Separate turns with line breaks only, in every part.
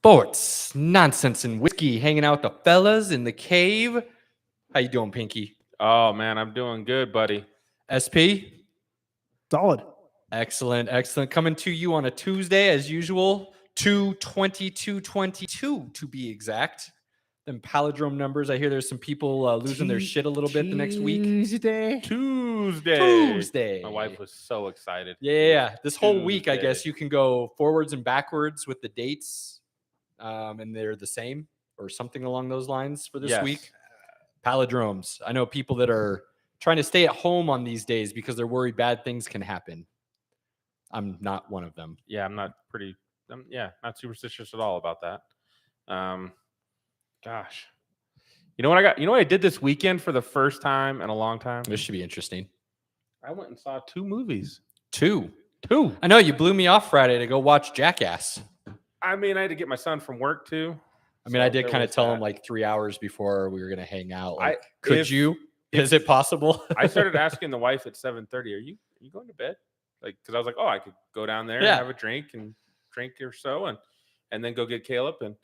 Sports, nonsense, and whiskey. Hanging out with the fellas in the cave. How you doing, Pinky?
Oh man, I'm doing good, buddy.
SP?
Solid.
Excellent, excellent. Coming to you on a Tuesday, as usual. 2/22/22 to be exact. Them palindrome numbers. I hear there's some people losing their shit a little bit the next week.
Tuesday.
Tuesday.
My wife was so excited.
Yeah. This whole week, I
Tuesday.
guess you can go forwards and backwards with the dates, and they're the same or something along those lines for this
Yes.
week. Palindromes. I know people that are trying to stay at home on these days because they're worried bad things can happen. I'm not one of them.
Yeah, I'm not superstitious at all about that. Gosh. You know what I got? You know what I did this weekend for the first time in a long time?
This should be interesting.
I went and saw 2 movies.
Two.
2.
I know you blew me off Friday to go watch Jackass.
I mean, I had to get my son from work too.
I mean, I did
there
kind of
was
tell
that.
him like 3 hours before we were going to hang out. Like,
I-
could
if-
you? Is it possible?
I started asking the wife at 7:30, "Are you going to bed?" Like, because I was like, "Oh, I could go down there
Yeah.
and have a drink or so, and then go get Caleb." And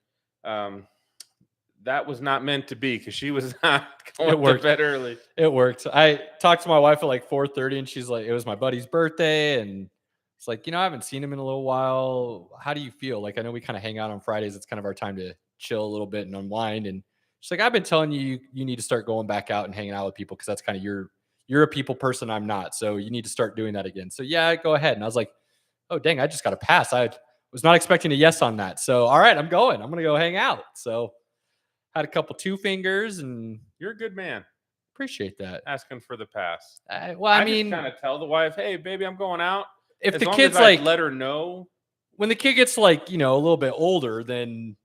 that was not meant to be because she was not going to
worked.
bed early.
It worked. I talked to my wife at like 4:30 and she's like, it was my buddy's birthday. And it's like, I haven't seen him in a little while. How do you feel? Like, I know we kind of hang out on Fridays. It's kind of our time to chill a little bit and unwind. And she's like, I've been telling you need to start going back out and hanging out with people because that's kind of you're a people person. I'm not. So you need to start doing that again. So yeah, go ahead. And I was like, oh, dang, I just got a pass. I was not expecting a yes on that. So, all right, I'm going to go hang out. So had a couple 2 fingers and
You're a good man.
appreciate that.
Asking for the pass.
I
I
mean,
kind of tell the wife, "Hey, baby, I'm going out."
if
As
the
long
kid's
as I
like,
let her know.
when the kid gets like, a little bit older, then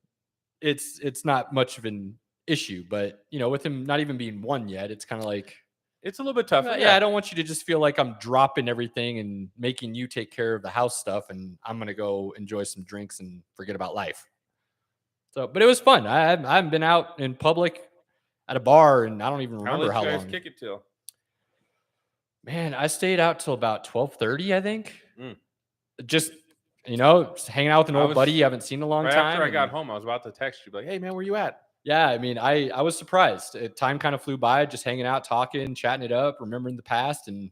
it's not much of an issue. But, with him not even being 1 yet, it's kind of like,
It's a little bit tougher.
yeah, I don't want you to just feel like I'm dropping everything and making you take care of the house stuff. And I'm going to go enjoy some drinks and forget about life. So, but it was fun. I haven't been out in public at a bar and I don't even remember how
you guys
long.
kick it till?
Man, I stayed out till about 12:30, I think.
Mm.
Just, just hanging out with an
I
old
was-
buddy you haven't seen in a long
Right
time.
after I got
and-
home, I was about to text you, like, "Hey, man, where you at?"
Yeah, I mean, I was surprised. Time kind of flew by, just hanging out, talking, chatting it up, remembering the past, and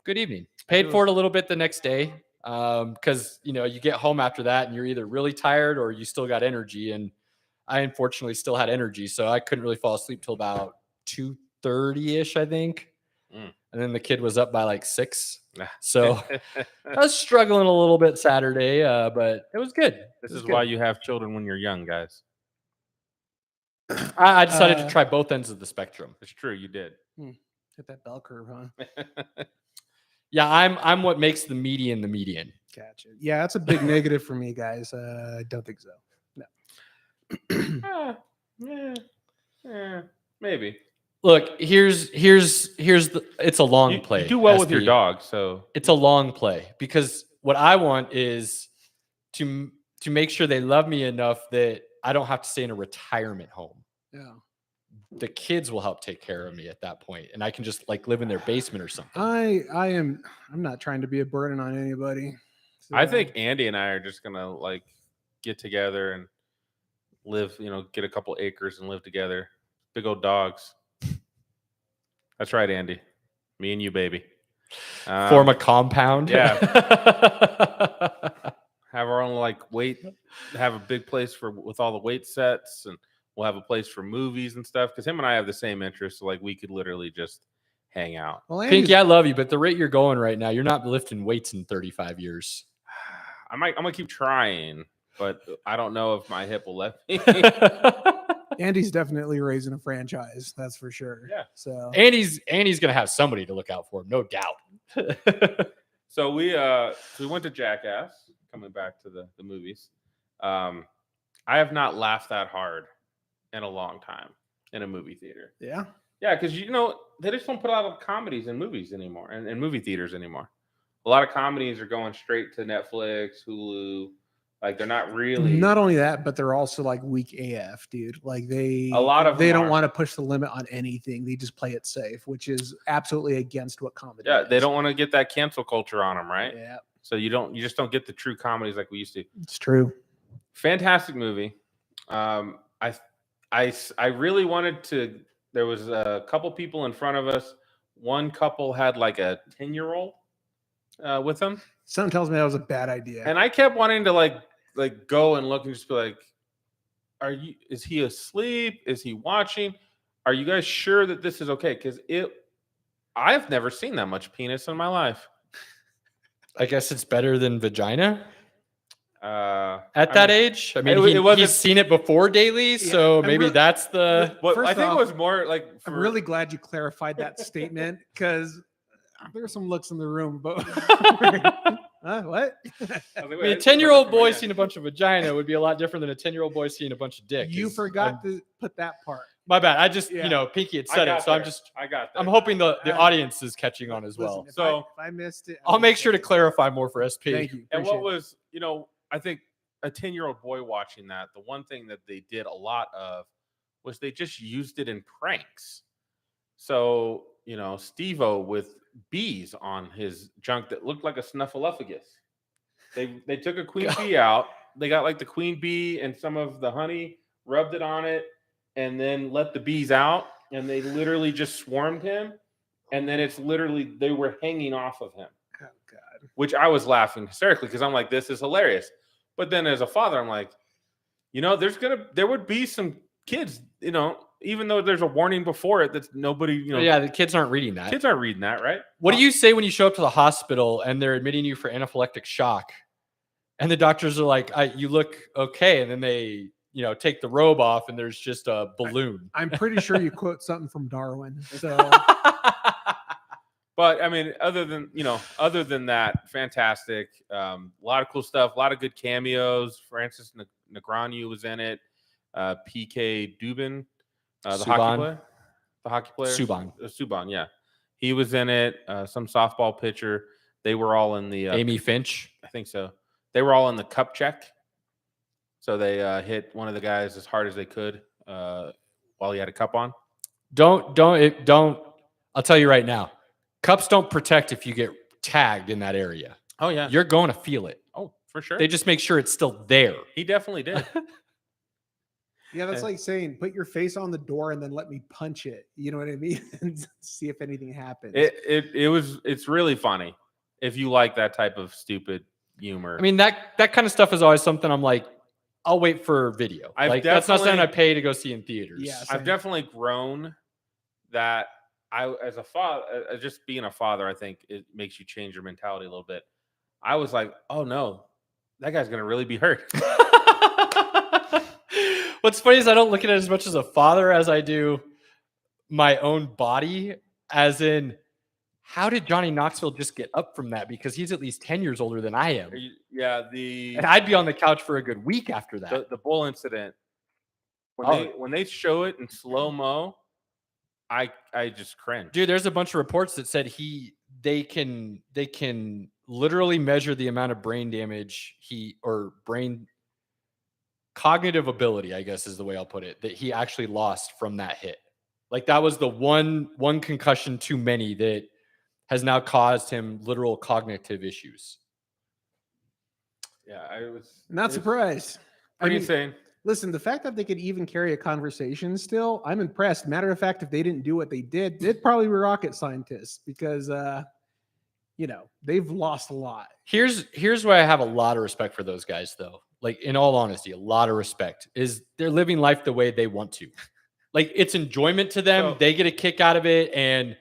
good evening. Paid for it a little bit the next day because, you get home after that and you're either really tired or you still got energy. And I unfortunately still had energy, so I couldn't really fall asleep till about 2:30-ish, I think.
Mm.
And then the kid was up by like 6.
Nah.
So I was struggling a little bit Saturday, but it was good.
This
It was
is
good.
why you have children when you're young, guys.
I decided to try both ends of the spectrum.
It's true, you did.
Hit that bell curve, huh?
Yeah, I'm what makes the median the median.
Gotcha. Yeah, that's a big negative for me, guys. I don't think so.
Maybe.
Look, here's the it's a long
You
play.
do well with your
SP.
dog, so
It's a long play because what I want is to make sure they love me enough that I don't have to stay in a retirement home.
Yeah.
The kids will help take care of me at that point, and I can just like live in their basement or something.
I'm not trying to be a burden on anybody.
I
So,
think Andy and I are just gonna like get together and live, get a couple acres and live together. Big old dogs. That's right, Andy. Me and you, baby.
Form a compound.
yeah. Have our own have a big place with all the weight sets, and we'll have a place for movies and stuff. Because him and I have the same interests, so we could literally just hang out.
well,
Pinky, I love you, but the rate you're going right now, you're not lifting weights in 35 years.
I'm gonna keep trying, but I don't know if my hip will let me.
Andy's definitely raising a franchise. That's for sure.
Yeah.
So
Andy's gonna have somebody to look out for him, no doubt.
So we went to Jackass. Coming back to the movies, I have not laughed that hard in a long time in a movie theater.
yeah.
Yeah, because they just don't put a lot of comedies in movies anymore, and in movie theaters anymore. A lot of comedies are going straight to Netflix, Hulu. Like they're not really.
Not only that, but they're also like weak AF, dude. Like
A lot of
they
them
don't
are.
want to push the limit on anything. They just play it safe, which is absolutely against what comedy
Yeah,
is.
they don't want to get that cancel culture on them, right?
Yeah,
So you just don't get the true comedies like we used to.
it's true.
Fantastic movie. I really wanted to. There was a couple people in front of us. One couple had like a 10-year-old with them,
Something tells me that was a bad idea.
and I kept wanting to like go and look and just be like, "Are you? Is he asleep? Is he watching? Are you guys sure that this is okay?" Because I've never seen that much penis in my life.
I guess it's better than vagina
At
at that age. I mean,
it wasn't-
he's seen it before daily, so
I'm
maybe
real-
that's the.
What
First
I think
off,
it was more like
I'm
for-
really glad you clarified that statement because there are some looks in the room, but what?
I mean, a 10-year-old boy seeing a bunch of vagina would be a lot different than a 10-year-old boy seeing a bunch of dick.
You forgot to put that part.
My bad. I just,
Yeah.
Pinky had
I
said
got
it, so I'm
there.
just,
I got that.
I'm hoping the
Uh,
audience is catching on as well.
Listen, if
So-
if I missed it,
I'll make sure to clarify more for SP.
Thank you.
And what
Appreciate it.
was, I think a 10-year-old boy watching that, the one thing that they did a lot of was they just used it in pranks. So, Steve-O with bees on his junk that looked like a snuffleupagus. They took a queen bee out. They got like the queen bee and some of the honey, rubbed it on it, and then let the bees out. And they literally just swarmed him. And then it's literally, they were hanging off of him,
Oh God.
which I was laughing hysterically because I'm like, this is hilarious. But then as a father, I'm like, there would be some kids, even though there's a warning before it, that's nobody,
Yeah, the kids aren't reading that.
kids aren't reading that, right?
What do you say when you show up to the hospital and they're admitting you for anaphylactic shock? And the doctors are like, you look okay. And then they, take the robe off and there's just a balloon.
I'm pretty sure you quote something from Darwin. So
But I mean, other than that, fantastic. A lot of cool stuff, a lot of good cameos. Francis Ngannou was in it. PK Dubin, the hockey
Subban.
player. The hockey player.
Subban.
Subban, yeah. He was in it. Some softball pitcher. They were all in the
Amy Finch.
I think so. They were all in the cup check. So they hit one of the guys as hard as they could while he had a cup on.
Don't. I'll tell you right now, cups don't protect if you get tagged in that area.
Oh, yeah.
You're going to feel it.
Oh, for sure.
They just make sure it's still there.
He definitely did.
yeah, that's like saying put your face on the door and then let me punch it. You know what I mean? And see if anything happens.
It's really funny if you like that type of stupid humor.
I mean, that kind of stuff is always something I'm like, I'll wait for video. That's not something I pay to go see in theaters.
Yeah,
I've definitely grown that as a father, just being a father, I think it makes you change your mentality a little bit. I was like, oh no, that guy's going to really be hurt.
What's funny is I don't look at it as much as a father as I do my own body, as in, how did Johnny Knoxville just get up from that? Because he's at least 10 years older than I am.
Yeah,
And I'd be on the couch for a good week after that.
the bull incident, when they show it in slow-mo, I just cringe.
Dude, there's a bunch of reports that said they can literally measure the amount of brain damage brain cognitive ability, I guess is the way I'll put it, that he actually lost from that hit. Like that was the one concussion too many that has now caused him literal cognitive issues.
Yeah, I was
Not surprised.
Pretty insane.
Listen, the fact that they could even carry a conversation still, I'm impressed. Matter of fact, if they didn't do what they did, they'd probably be rocket scientists because, they've lost a lot.
Here's why I have a lot of respect for those guys, though. Like, in all honesty, a lot of respect is they're living life the way they want to. Like, it's enjoyment to them.
So-
They get a kick out of it, and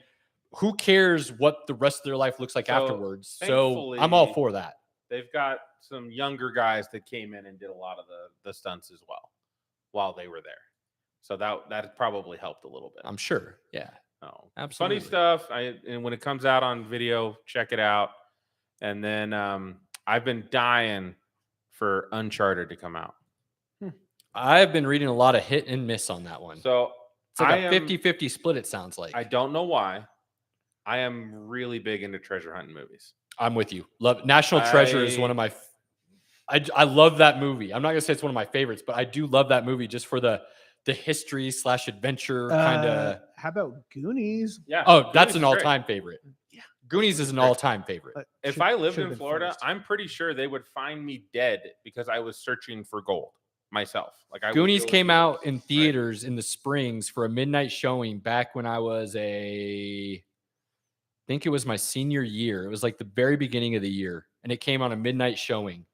who cares what the rest of their life looks like afterwards? So
thankfully-
I'm all for that.
They've got some younger guys that came in and did a lot of the stunts as well while they were there. So that probably helped a little bit.
I'm sure. Yeah.
Oh,
Absolutely.
funny stuff. And when it comes out on video, check it out. And then I've been dying for Uncharted to come out.
I've been reading a lot of hit and miss on that one.
So
It's like
I
a
am-
50-50 split, it sounds like.
I don't know why. I am really big into treasure hunting movies.
I'm with you. Love National Treasure is one of my I love that movie. I'm not gonna say it's one of my favorites, but I do love that movie just for the history / adventure kind of.
How about Goonies?
Yeah.
Oh, that's
Goonies
an
is great.
all-time favorite. Goonies is an all-time favorite.
If I lived in Florida, I'm pretty sure they would find me dead because I was searching for gold myself. Like I
Goonies
would go
came
to-
out in
right.
theaters in the Springs for a midnight showing back when I was I think it was my senior year. It was like the very beginning of the year, and it came on a midnight showing.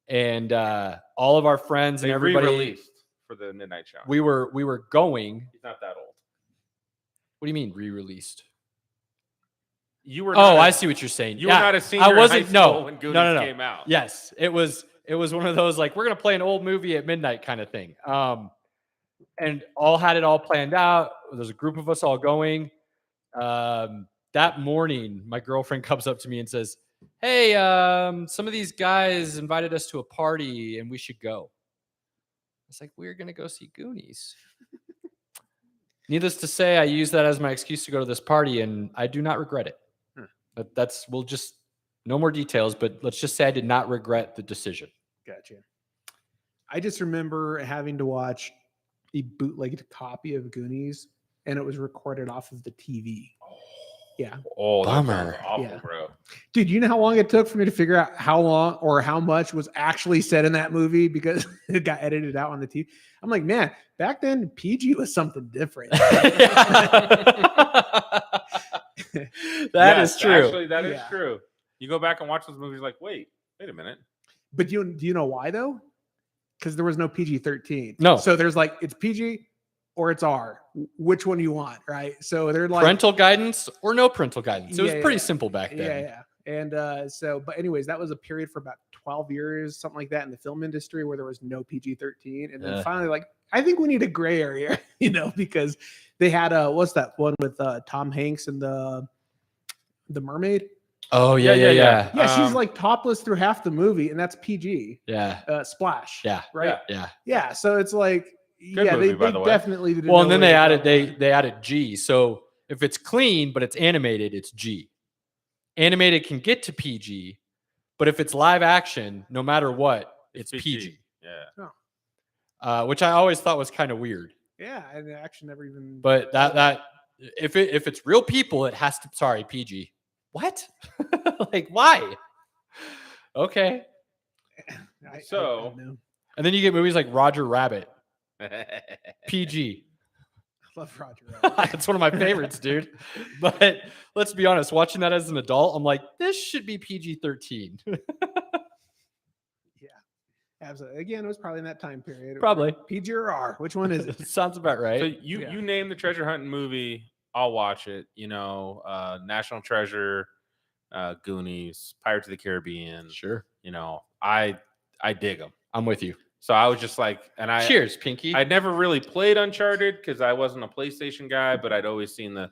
And all of our friends and
They
everybody,
re-released for the midnight show.
we were going.
He's not that old.
What do you mean re-released?
You were.
Oh,
not
I
a-
see what you're saying.
You
Yeah,
were not a senior.
I wasn't.
in high school
No,
when Goonies
no.
came out.
Yes, it was one of those like we're gonna play an old movie at midnight kind of thing. And all had it all planned out. There's a group of us all going. That morning, my girlfriend comes up to me and says, "Hey, some of these guys invited us to a party, and we should go." It's like we're gonna go see Goonies. Needless to say, I used that as my excuse to go to this party, and I do not regret it. But we'll just no more details, but let's just say I did not regret the decision.
Gotcha. I just remember having to watch a bootlegged copy of Goonies, and it was recorded off of the TV. Yeah.
Oh, that sounds
Bummer.
awful,
Yeah.
bro.
Dude, you know how long it took for me to figure out how long or how much was actually said in that movie because it got edited out on the TV? I'm like, man, back then PG was something different.
That is true.
Actually, that is
Yeah.
true. You go back and watch those movies, like, wait a minute.
But do you know why though? Because there was no PG-13.
No.
So there's like it's PG or it's R. Which one you want, right? So they're like
Parental guidance or no parental guidance. It was
Yeah,
pretty
yeah.
simple back then.
Yeah. And but anyways, that was a period for about 12 years, something like that in the film industry where there was no PG-13. And then
Yeah.
finally, like, I think we need a gray area, because they had what's that one with Tom Hanks and the mermaid?
Oh yeah.
Yeah, she's
Um,
like topless through half the movie, and that's PG.
Yeah.
Splash.
Yeah.
Right.
Yeah.
Yeah. So it's like,
Good movie, by
they
the way.
definitely didn't
Well, and
know
then
where
they
to
added
draw the line.
they added G. So if it's clean but it's animated, it's G. Animated can get to PG, but if it's live action, no matter what, it's PG.
Yeah.
Which I always thought was kind of weird.
Yeah, and the action never even.
But that if it's real people, it has to PG. What? Like why? Okay.
I
So-
don't know.
And then you get movies like Roger Rabbit, PG.
I love Roger Rabbit.
That's one of my favorites, dude. But let's be honest, watching that as an adult, I'm like, this should be PG-13.
Absolutely. Again, it was probably in that time period.
Probably.
PG or R? Which one is it?
Sounds about right.
So you name the treasure hunting movie, I'll watch it. National Treasure, Goonies, Pirates of the Caribbean.
Sure.
I dig them.
I'm with you.
So I was just like, and I
Cheers, Pinky.
I'd never really played Uncharted because I wasn't a PlayStation guy, but I'd always seen the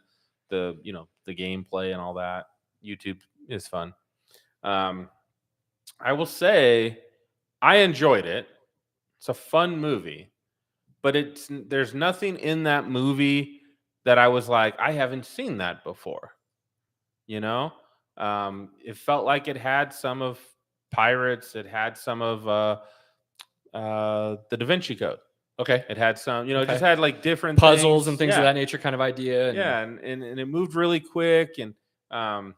gameplay and all that. YouTube is fun. I will say I enjoyed it. It's a fun movie, but there's nothing in that movie that I was like, I haven't seen that before. It felt like it had some of Pirates. It had some of the Da Vinci Code.
Okay.
It had some, it
Okay.
just had like different
Puzzles and things
Yeah.
of that nature kind of idea.
Yeah, and it moved really quick, and a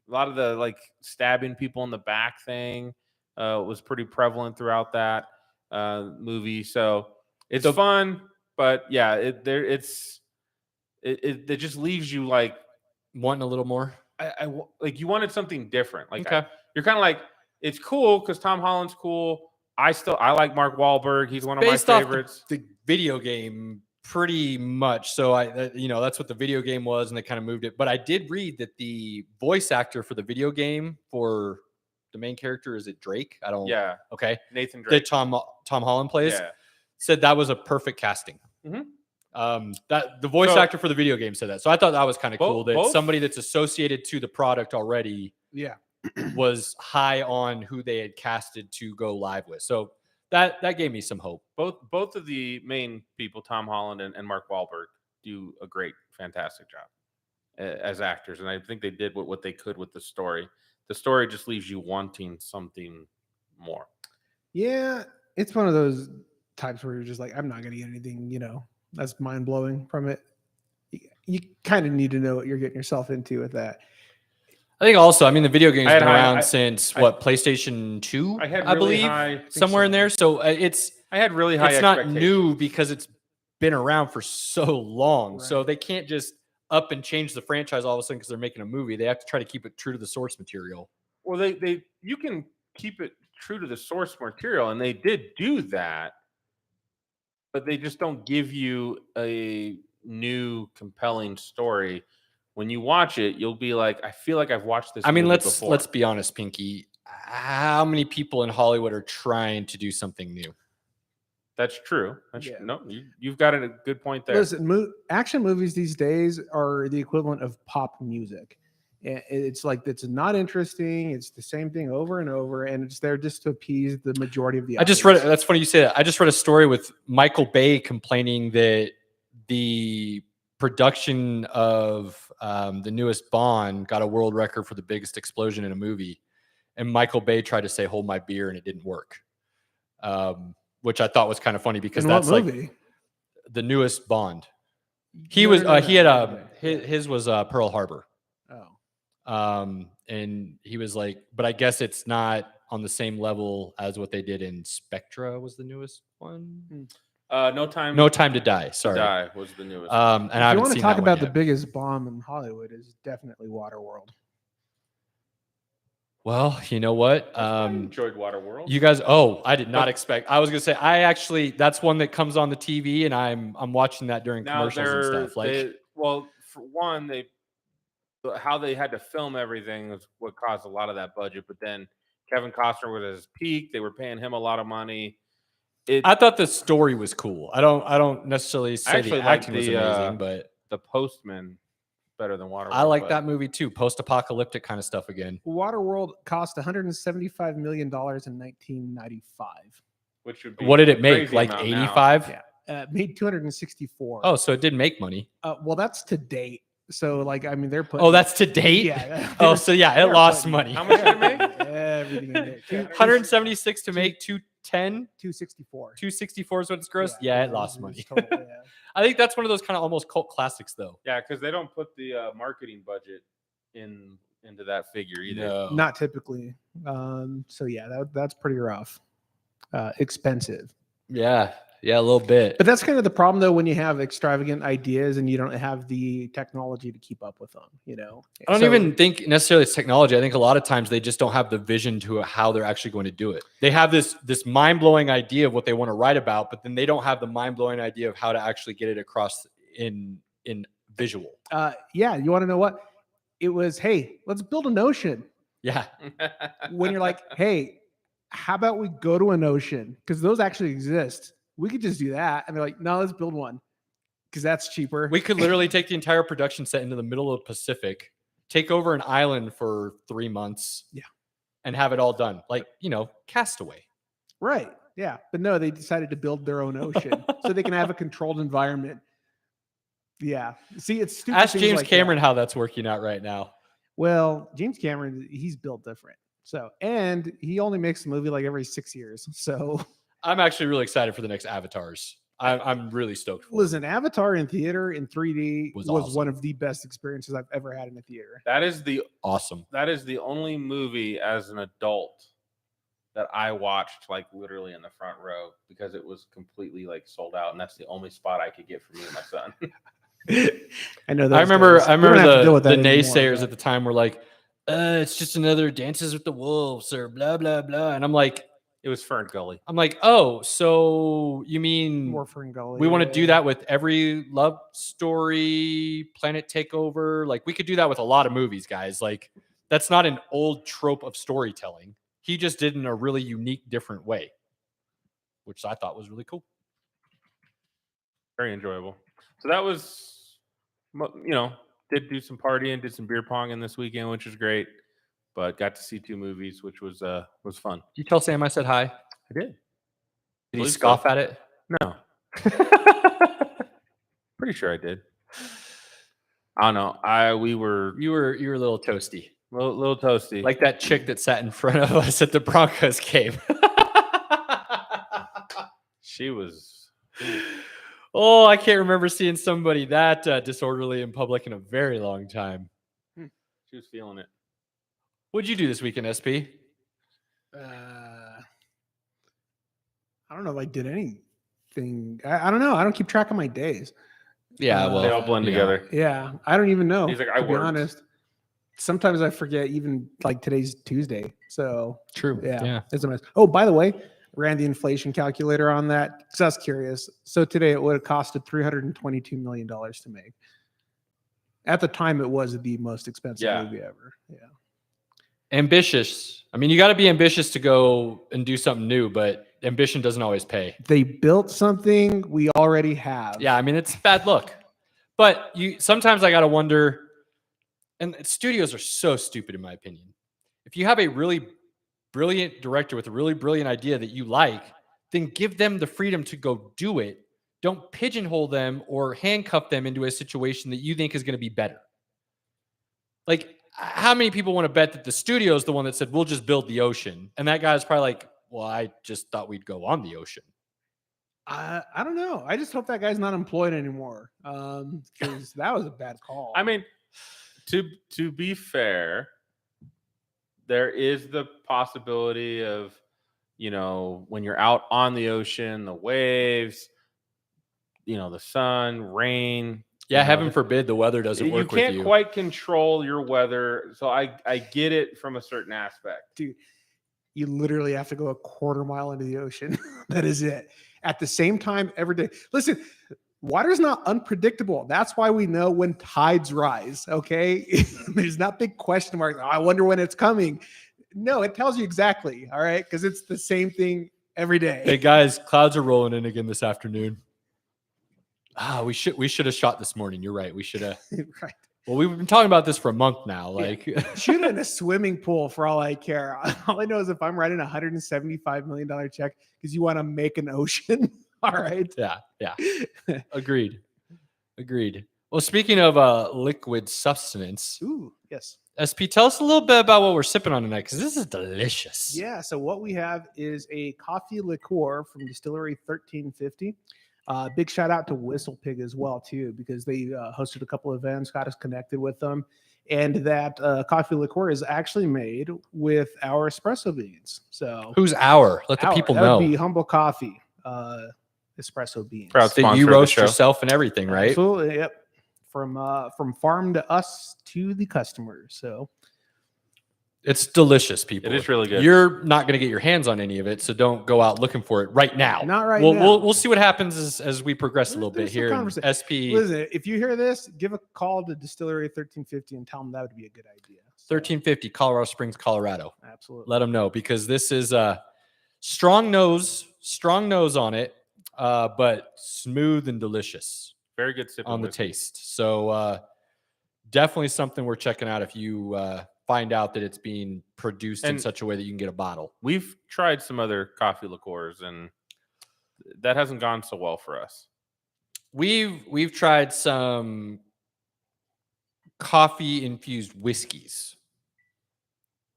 lot of the like stabbing people in the back thing was pretty prevalent throughout that movie. So it's fun, but yeah, it just leaves you like
Wanting a little more.
like you wanted something different. Like
Okay.
you're kind of like, it's cool because Tom Holland's cool. I like Mark Wahlberg. He's one of
Based
my
off
favorites.
the video game pretty much. So that's what the video game was, and they kind of moved it. But I did read that the voice actor for the video game for the main character, is it Drake? I don't.
Yeah,
Okay.
Nathan Drake.
That Tom Holland plays.
Yeah.
Said that was a perfect casting.
Mhm.
That the voice
So-
actor for the video game said that. So I thought that was kind of cool that
both-
somebody that's associated to the product already
Yeah.
was high on who they had casted to go live with. So that gave me some hope.
Both of the main people, Tom Holland and Mark Wahlberg, do a fantastic job as actors, and I think they did what they could with the story. The story just leaves you wanting something more.
Yeah, it's one of those types where you're just like, I'm not going to get anything, that's mind blowing from it. You kind of need to know what you're getting yourself into with that.
I think also, I mean, the video game's
I had
been
high-
around
I-
since
I-
what, PlayStation 2,
I had
I
really
believe,
high-
somewhere in
so.
there. So it's
I had really high
not
expectations.
new because it's been around for so long. So
Right.
they can't just up and change the franchise all of a sudden because they're making a movie. They have to try to keep it true to the source material.
Well, you can keep it true to the source material, and they did do that, but they just don't give you a new compelling story. When you watch it, you'll be like, I feel like I've watched this.
I mean,
movie
let's
before.
be honest, Pinky. How many people in Hollywood are trying to do something new?
That's true. That's,
Yeah.
No, you've got a good point there.
Listen, action movies these days are the equivalent of pop music. It's like it's not interesting. It's the same thing over and over, and it's there just to appease the majority of the.
I just read.
audience.
That's funny you say that. I just read a story with Michael Bay complaining that the production of the newest Bond got a world record for the biggest explosion in a movie, and Michael Bay tried to say "Hold my beer" and it didn't work, which I thought was kind of funny because
In
that's
what
like
movie?
the newest Bond. He
No,
was
no, no,
he had
no, no, no.
his was Pearl Harbor.
Oh,
And he was like, but I guess it's not on the same level as what they did in Spectra was the newest one.
No time.
No Time to Die.
to
Sorry.
Die was the newest.
And I
if you
haven't
want to
seen
talk
that one
about the
yet.
biggest bomb in Hollywood, is definitely Waterworld.
Well, you know what?
I enjoyed Waterworld.
You guys. Oh, I did not expect. I was gonna say I actually. That's one that comes on the TV, and I'm watching that during
Now
commercials and stuff. Like,
well, for one, how they had to film everything is what caused a lot of that budget. But then Kevin Costner was at his peak; they were paying him a lot of money.
I thought the story was cool. I don't necessarily say
actually
the
like
acting was
the,
amazing, but
The Postman better than Waterworld.
I like
but
that movie too. Post-apocalyptic kind of stuff again.
Waterworld cost $175 million in 1995.
Which would be
What did
a
it make?
crazy
Like
amount now.
85?
Yeah, made 264.
Oh, so it did make money.
Well, that's to date. So, like, I mean, they're putting.
Oh, that's to date?
Yeah.
Oh, so yeah, it
they're
lost
putting
money.
How much did it make?
Everything in there.
176 to make 210,
264.
264 is what it's gross. Yeah, it lost money.
Total, yeah.
I think that's one of those kind of almost cult classics, though.
Yeah, because they don't put the marketing budget into that figure either.
No.
Not typically. So yeah, that's pretty rough. Expensive.
Yeah, a little bit.
But that's kind of the problem, though, when you have extravagant ideas and you don't have the technology to keep up with them. You know,
I don't
So-
even think necessarily it's technology. I think a lot of times they just don't have the vision to how they're actually going to do it. They have this mind-blowing idea of what they want to write about, but then they don't have the mind-blowing idea of how to actually get it across in visual.
Yeah, you want to know what? It was, hey, let's build an ocean.
Yeah.
When you're like, hey, how about we go to an ocean? Because those actually exist. We could just do that. And they're like, no, let's build one because that's cheaper.
We could literally take the entire production set into the middle of the Pacific, take over an island for 3 months, and have it all done. Like, Castaway.
Right. Yeah. But no, they decided to build their own ocean so they can have a controlled environment. Yeah. See, it's stupid.
Ask
things
James
like
Cameron
that.
how that's working out right now.
Well, James Cameron, he's built different. So, and he only makes a movie like every 6 years. So,
I'm actually really excited for the next Avatars. I'm really stoked for it.
listen, Avatar in theater in 3D
Was
was
awesome.
one of the best experiences I've ever had in a theater.
That is the
Awesome.
only movie as an adult that I watched like literally in the front row because it was completely like sold out, and that's the only spot I could get for me and my son.
I know.
I remember
We don't have to deal with
the
that anymore,
naysayers
but-
at the time were like, it's just another Dances with the Wolves or blah blah blah. And I'm like,
It was Fern Gully.
oh, so you mean
More Fern Gully.
we want to do that with every love story, Planet Takeover? Like we could do that with a lot of movies, guys. Like that's not an old trope of storytelling. He just did it in a really unique, different way, which I thought was really cool.
Very enjoyable. So that was, did do some partying, did some beer ponging this weekend, which was great. But got to see 2 movies, which was fun.
Did you tell Sam I said hi?
I did.
Did he
Believe
scoff
so.
at it?
No. Pretty sure I did. I don't know. We were
You were a little toasty.
little toasty.
Like that chick that sat in front of us at the Broncos game.
she was.
Oh, I can't remember seeing somebody that disorderly in public in a very long time.
She was feeling it.
What'd you do this weekend, SP?
I don't know if I did anything. I don't know. I don't keep track of my days.
Yeah, well,
They all blend
you know.
together.
Yeah, I don't even know.
He's like, I
to be
worked.
honest. Sometimes I forget even like today's Tuesday. So
True.
yeah, it's a mess. Oh, by the way, ran the inflation calculator on that because I was curious. So today it would have costed $322 million to make. At the time, it was the most expensive
Yeah.
movie ever. Yeah.
Ambitious. I mean, you got to be ambitious to go and do something new, but ambition doesn't always pay.
They built something we already have.
Yeah, I mean, it's bad luck. But you sometimes I got to wonder, and studios are so stupid in my opinion. If you have a really brilliant director with a really brilliant idea that you like, then give them the freedom to go do it. Don't pigeonhole them or handcuff them into a situation that you think is going to be better. Like, how many people want to bet that the studio is the one that said, we'll just build the ocean? And that guy's probably like, well, I just thought we'd go on the ocean.
I don't know. I just hope that guy's not employed anymore. Because that was a bad call.
I mean, to be fair, there is the possibility of, you know, when you're out on the ocean, the waves, you know, the sun, rain.
Yeah,
you know,
heaven forbid the weather doesn't work
you can't
with you.
quite control your weather. So I get it from a certain aspect.
dude, you literally have to go a quarter mile into the ocean. That is it. At the same time every day. Listen, water's not unpredictable. That's why we know when tides rise. Okay. There's not big question marks. Oh, I wonder when it's coming. No, it tells you exactly. All right. Because it's the same thing every day.
Hey guys, clouds are rolling in again this afternoon. We should have shot this morning. You're right. We should have.
Right.
Well, we've been talking about this for a month now. Like,
Shoot it in a swimming pool for all I care. All I know is if I'm writing a $175 million check because you want to make an ocean. All right.
yeah. Agreed. Well, speaking of liquid substance,
Ooh, yes.
SP, tell us a little bit about what we're sipping on tonight because this is delicious.
Yeah. So what we have is a coffee liqueur from Distillery 1350. Big shout out to Whistle Pig as well too, because they hosted a couple of events, got us connected with them, and that coffee liqueur is actually made with our espresso beans. So
Who's our? Let the people
that
know.
would be Humble Coffee espresso beans.
Proud
That
sponsor
you
of the
roast
show.
yourself and everything, right?
Absolutely. Yep. From farm to us to the customers. So
It's delicious, people.
It is really good.
You're not going to get your hands on any of it, so don't go out looking for it right now.
Not right
now.
now.
We'll see what happens as we progress a little bit
There's some
here. And
conversation.
SP
listen, if you hear this, give a call to Distillery 1350 and tell them that would be a good idea. So,
1350, Colorado Springs, Colorado.
absolutely.
Let them know because this is a strong nose on it, but smooth and delicious
Very good sipping
on the
whiskey.
taste. So definitely something we're checking out if you find out that it's being produced in
And-
such a way that you can get a bottle.
We've tried some other coffee liqueurs, and that hasn't gone so well for us.
We've tried some coffee infused whiskeys.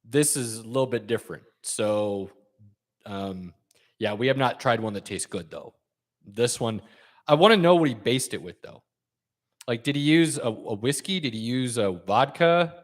This is a little bit different. So yeah, we have not tried one that tastes good though. This one, I want to know what he based it with though. Like, did he use a whiskey? Did he use a vodka?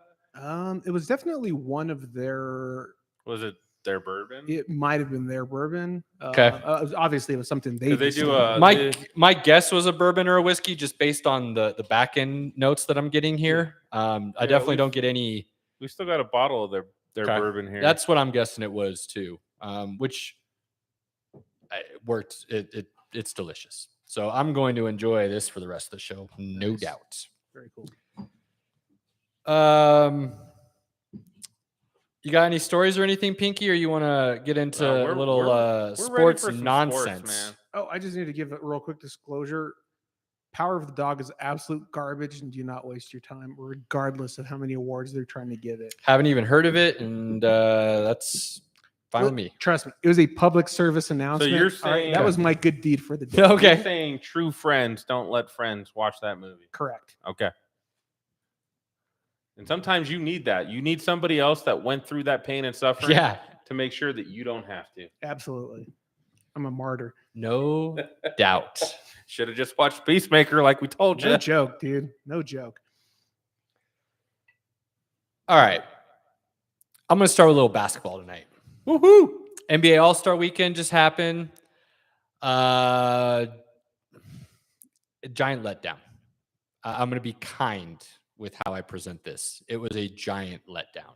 It was definitely one of their.
Was it their bourbon?
It might have been their bourbon.
Okay.
Obviously, it was something they.
'Cause they do
distilled.
My guess was a bourbon or a whiskey, just based on the back end notes that I'm getting here. I definitely
we've-
don't get any.
We still got a bottle of their
Okay.
bourbon here.
That's what I'm guessing it was too. Which worked. It's delicious. So I'm going to enjoy this for the rest of the show, no
Nice.
doubt.
Very cool.
You got any stories or anything, Pinky, or you want to get into
we're-
a little
we're ready
sports
for some
nonsense?
man.
Oh, I just need to give a real quick disclosure. Power of the Dog is absolute garbage, and do not waste your time, regardless of how many awards they're trying to give it.
Haven't even heard of it, and that's fine with me.
Trust me, it was a public service announcement.
you're
All right,
saying-
that was my good deed for the day.
Okay.
You're saying true friends don't let friends watch that movie.
Correct.
Okay. And sometimes you need that. You need somebody else that went through that pain and suffering
Yeah,
to make sure that you don't have to.
Absolutely. I'm a martyr.
no doubt.
Should have just watched Peacemaker like we told you.
No joke, dude. No joke.
All right. I'm going to start with a little basketball tonight.
Woohoo!
NBA All-Star Weekend just happened. A giant letdown. I'm going to be kind with how I present this. It was a giant letdown.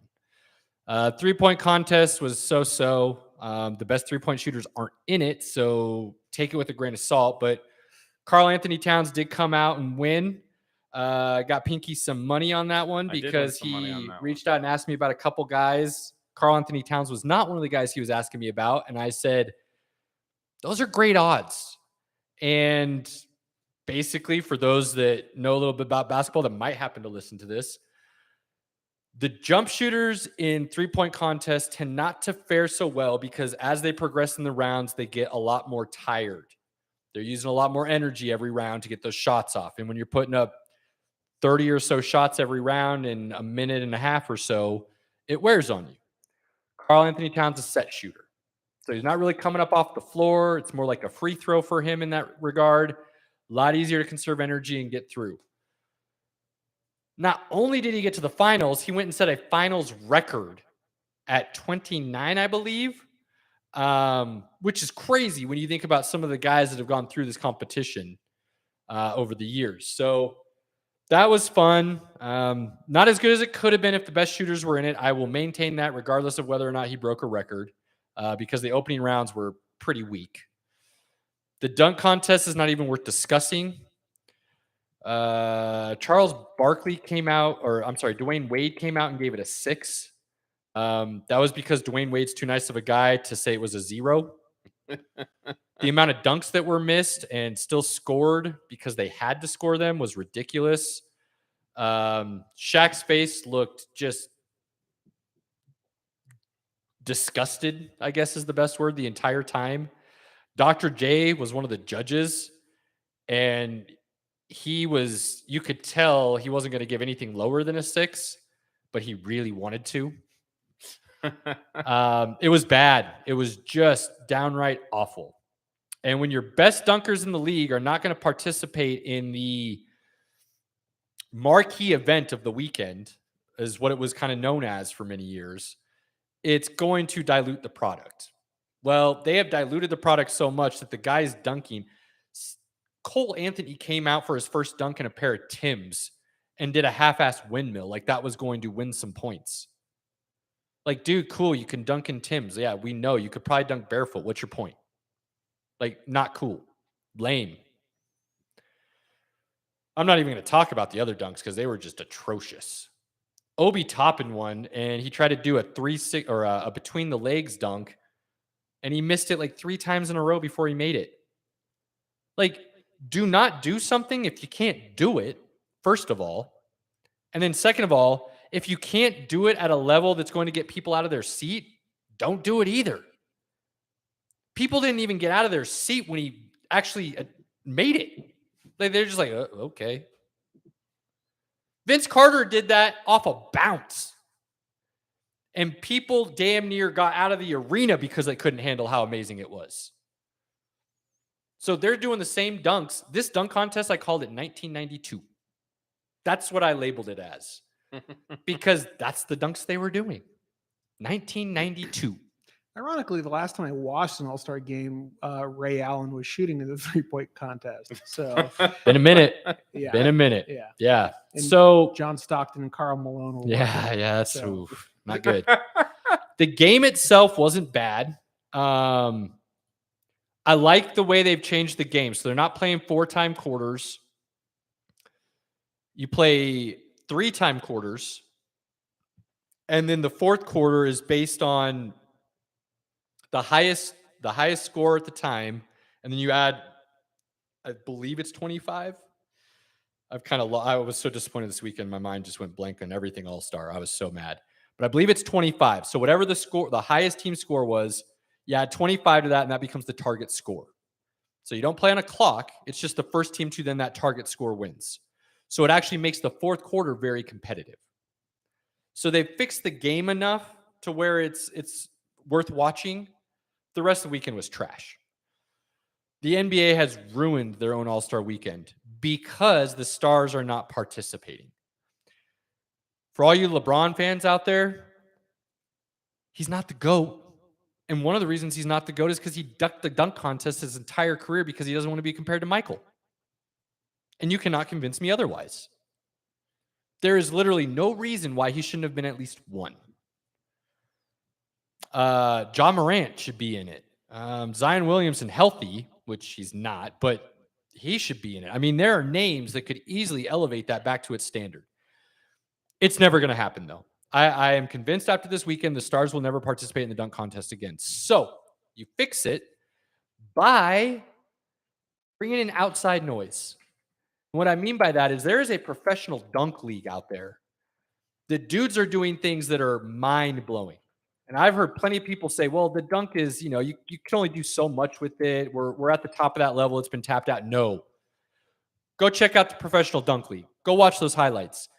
3-point contest was so-so. The best 3-point shooters aren't in it, so take it with a grain of salt. But Karl Anthony Towns did come out and win. Got Pinky some money on that one because he reached out and asked me about a couple guys. Karl Anthony Towns was not one of the guys he was asking me about. And I said, those are great odds. And basically, for those that know a little bit about basketball that might happen to listen to this, the jump shooters in 3-point contests tend not to fare so well because as they progress in the rounds, they get a lot more tired. They're using a lot more energy every round to get those shots off. And when you're putting up 30 or so shots every round in a minute and a half or so, it wears on you. Karl Anthony Towns is a set shooter. So he's not really coming up off the floor. It's more like a free throw for him in that regard. A lot easier to conserve energy and get through. Not only did he get to the finals, he went and set a finals record at 29, I believe, which is crazy when you think about some of the guys that have gone through this competition over the years. So that was fun. Not as good as it could have been if the best shooters were in it. I will maintain that regardless of whether or not he broke a record because the opening rounds were pretty weak. The dunk contest is not even worth discussing. Charles Barkley Dwayne Wade came out and gave it a 6. That was because Dwayne Wade's too nice of a guy to say it was a 0. The amount of dunks that were missed and still scored because they had to score them was ridiculous. Shaq's face looked just disgusted, I guess is the best word, the entire time. Dr. J was one of the judges, and you could tell he wasn't going to give anything lower than a 6, but he really wanted to. It was bad. It was just downright awful. And when your best dunkers in the league are not going to participate in the marquee event of the weekend, is what it was kind of known as for many years, it's going to dilute the product. Well, they have diluted the product so much that the guys dunking, Cole Anthony came out for his first dunk in a pair of Timbs and did a half-ass windmill like that was going to win some points. Like, dude, cool, you can dunk in Timbs. Yeah, we know. You could probably dunk barefoot. What's your point? Like, not cool. Lame. I'm not even going to talk about the other dunks because they were just atrocious. Obi Toppin won, and he tried to do a 3-6 or a between the legs dunk, and he missed it like 3 times in a row before he made it. Like, do not do something if you can't do it, first of all. And then second of all, if you can't do it at a level that's going to get people out of their seat, don't do it either. People didn't even get out of their seat when he actually made it. Like, they're just like, okay. Vince Carter did that off a bounce. And people damn near got out of the arena because they couldn't handle how amazing it was. So they're doing the same dunks. This dunk contest, I called it 1992. That's what I labeled it as. Because that's the dunks they were doing. 1992.
Ironically, the last time I watched an All-Star game, Ray Allen was shooting in the 3-point contest. So
Been a minute.
yeah,
Been a minute.
yeah.
Yeah.
And
So
John Stockton and Karl Malone were
yeah,
working.
that's
So-
not good. The game itself wasn't bad. I like the way they've changed the game. So they're not playing 4-time quarters. You play 3-time quarters. And then the fourth quarter is based on the highest score at the time. And then you add, I believe it's 25. I was so disappointed this weekend. My mind just went blank on everything All-Star. I was so mad. But I believe it's 25. So whatever the highest team score was, you add 25 to that, and that becomes the target score. So you don't play on a clock. It's just the first team to then that target score wins. So it actually makes the fourth quarter very competitive. So they've fixed the game enough to where it's worth watching. The rest of the weekend was trash. The NBA has ruined their own All-Star weekend because the stars are not participating. For all you LeBron fans out there, He's not the GOAT. And one of the reasons he's not the GOAT is because he ducked the dunk contest his entire career because he doesn't want to be compared to Michael. And you cannot convince me otherwise. There is literally no reason why he shouldn't have been at least one. John Morant should be in it. Zion Williamson healthy, which he's not, but he should be in it. I mean, there are names that could easily elevate that back to its standard. It's never going to happen, though. I am convinced after this weekend, the Stars will never participate in the dunk contest again. So you fix it by bringing in outside noise. And what I mean by that is there is a professional dunk league out there. The dudes are doing things that are mind-blowing. And I've heard plenty of people say, well, the dunk is, you can only do so much with it. We're at the top of that level. It's been tapped out. No. Go check out the professional dunk league. Go watch those highlights.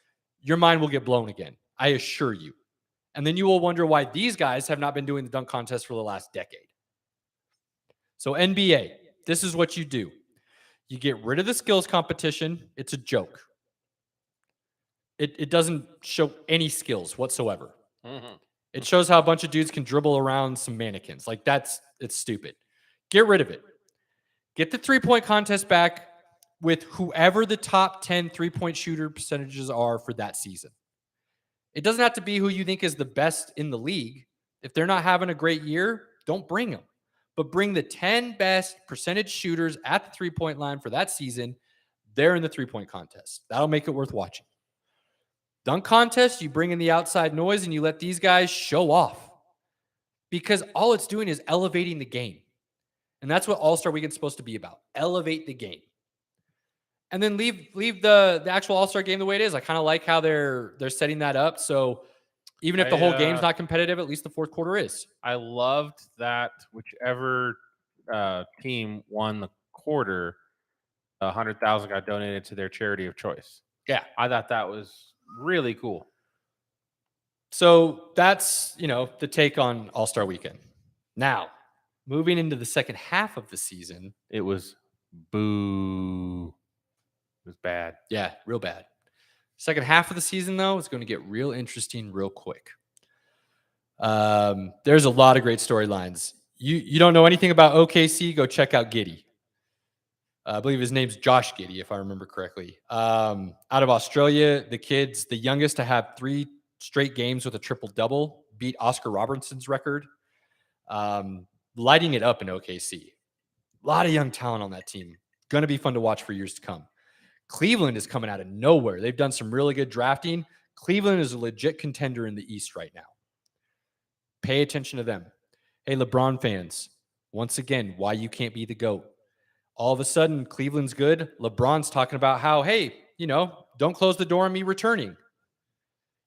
Your mind will get blown again. I assure you. And then you will wonder why these guys have not been doing the dunk contest for the last decade. So NBA, this is what you do. You get rid of the skills competition. It's a joke. It doesn't show any skills whatsoever.
Mm-hmm.
It shows how a bunch of dudes can dribble around some mannequins. Like it's stupid. Get rid of it. Get the 3-point contest back with whoever the top 10 3-point shooter percentages are for that season. It doesn't have to be who you think is the best in the league. If they're not having a great year, don't bring them. But bring the 10 best percentage shooters at the 3-point line for that season. They're in the 3-point contest. That'll make it worth watching. Dunk contest, you bring in the outside noise and you let these guys show off. Because all it's doing is elevating the game. And that's what All-Star Weekend is supposed to be about. Elevate the game. And then leave the actual All-Star game the way it is. I kind of like how they're setting that up. So even if the whole game's not competitive, at least the fourth quarter is.
I loved that whichever team won the quarter, 100,000 got donated to their charity of choice.
Yeah.
I thought that was really cool.
So that's, the take on All-Star Weekend. Now, moving into the second half of the season.
It was boo. It was bad.
Yeah, real bad. Second half of the season, though, is going to get real interesting real quick. There's a lot of great storylines. You don't know anything about OKC? Go check out Giddey. I believe his name's Josh Giddey, if I remember correctly. Out of Australia, the youngest to have 3 straight games with a triple-double, beat Oscar Robertson's record. Lighting it up in OKC. A lot of young talent on that team. Going to be fun to watch for years to come. Cleveland is coming out of nowhere. They've done some really good drafting. Cleveland is a legit contender in the East right now. Pay attention to them. Hey, LeBron fans, once again, why you can't be the GOAT. All of a sudden, Cleveland's good. LeBron's talking about how, hey, don't close the door on me returning.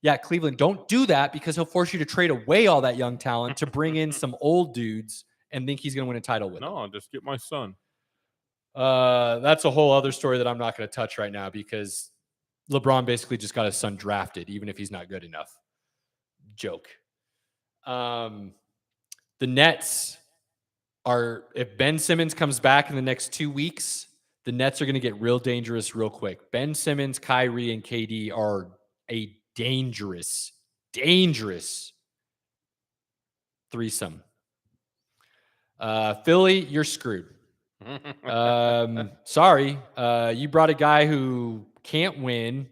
Yeah, Cleveland, don't do that because he'll force you to trade away all that young talent to bring in some old dudes and think he's going to win a title with them.
No, just get my son.
That's a whole other story that I'm not going to touch right now because LeBron basically just got his son drafted, even if he's not good enough. Joke. The Nets are, if Ben Simmons comes back in the next 2 weeks, the Nets are going to get real dangerous real quick. Ben Simmons, Kyrie, and KD are a dangerous threesome. Philly, you're screwed. Sorry. You brought a guy who can't win,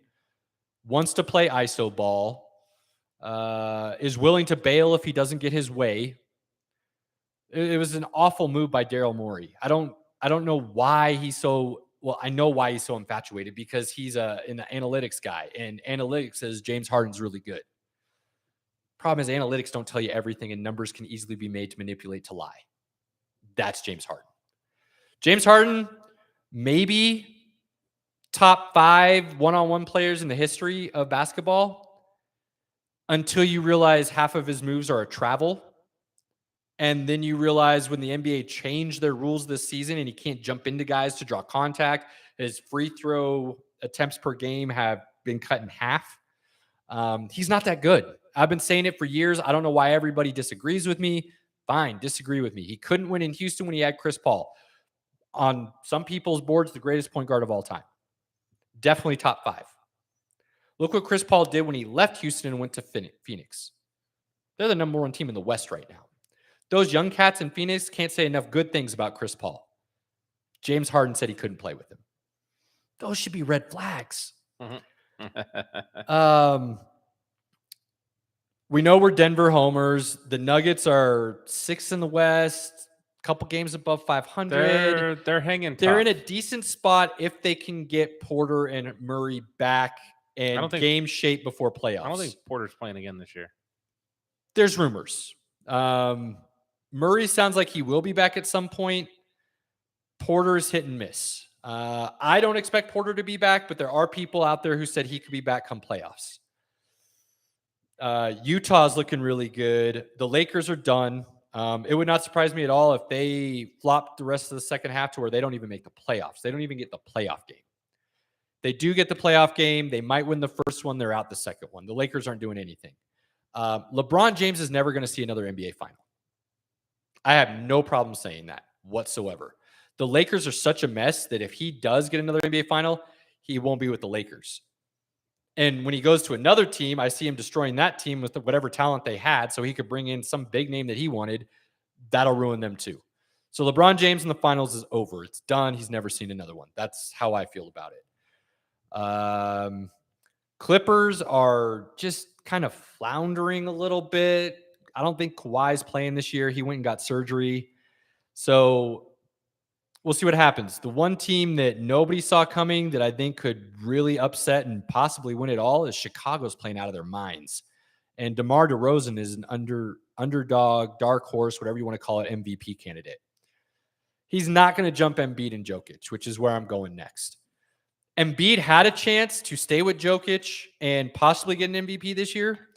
wants to play iso ball, is willing to bail if he doesn't get his way. It was an awful move by Daryl Morey. I don't know why he's so, well, I know why he's so infatuated because he's an analytics guy and analytics says James Harden's really good. Problem is analytics don't tell you everything and numbers can easily be made to manipulate to lie. That's James Harden. James Harden, maybe top 5 one-on-one players in the history of basketball until you realize half of his moves are a travel. And then you realize when the NBA changed their rules this season and he can't jump into guys to draw contact, his free throw attempts per game have been cut in half. He's not that good. I've been saying it for years. I don't know why everybody disagrees with me. Fine, disagree with me. He couldn't win in Houston when he had Chris Paul. On some people's boards, the greatest point guard of all time. Definitely top 5. Look what Chris Paul did when he left Houston and went to Phoenix. They're the number one team in the West right now. Those young cats in Phoenix can't say enough good things about Chris Paul. James Harden said he couldn't play with him. Those should be red flags. We know we're Denver homers. The Nuggets are 6th in the West, a couple games above 500.
They're hanging.
They're in a
tough.
decent spot if they can get Porter and Murray back and game shape before playoffs.
I don't think Porter's playing again this year.
There's rumors. Murray sounds like he will be back at some point. Porter's hit and miss. I don't expect Porter to be back, but there are people out there who said he could be back come playoffs. Utah's looking really good. The Lakers are done. It would not surprise me at all if they flop the rest of the second half to where they don't even make the playoffs. They don't even get the playoff game. They do get the playoff game. They might win the first one. They're out the second one. The Lakers aren't doing anything. LeBron James is never going to see another NBA final. I have no problem saying that whatsoever. The Lakers are such a mess that if he does get another NBA final, he won't be with the Lakers. And when he goes to another team, I see him destroying that team with whatever talent they had so he could bring in some big name that he wanted. That'll ruin them too. So LeBron James in the finals is over. It's done. He's never seen another one. That's how I feel about it. Clippers are just kind of floundering a little bit. I don't think Kawhi's playing this year. He went and got surgery. So we'll see what happens. The one team that nobody saw coming that I think could really upset and possibly win it all is Chicago's playing out of their minds. And DeMar DeRozan is an underdog, dark horse, whatever you want to call it, MVP candidate. He's not going to jump Embiid and Jokic, which is where I'm going next. Embiid had a chance to stay with Jokic and possibly get an MVP this year.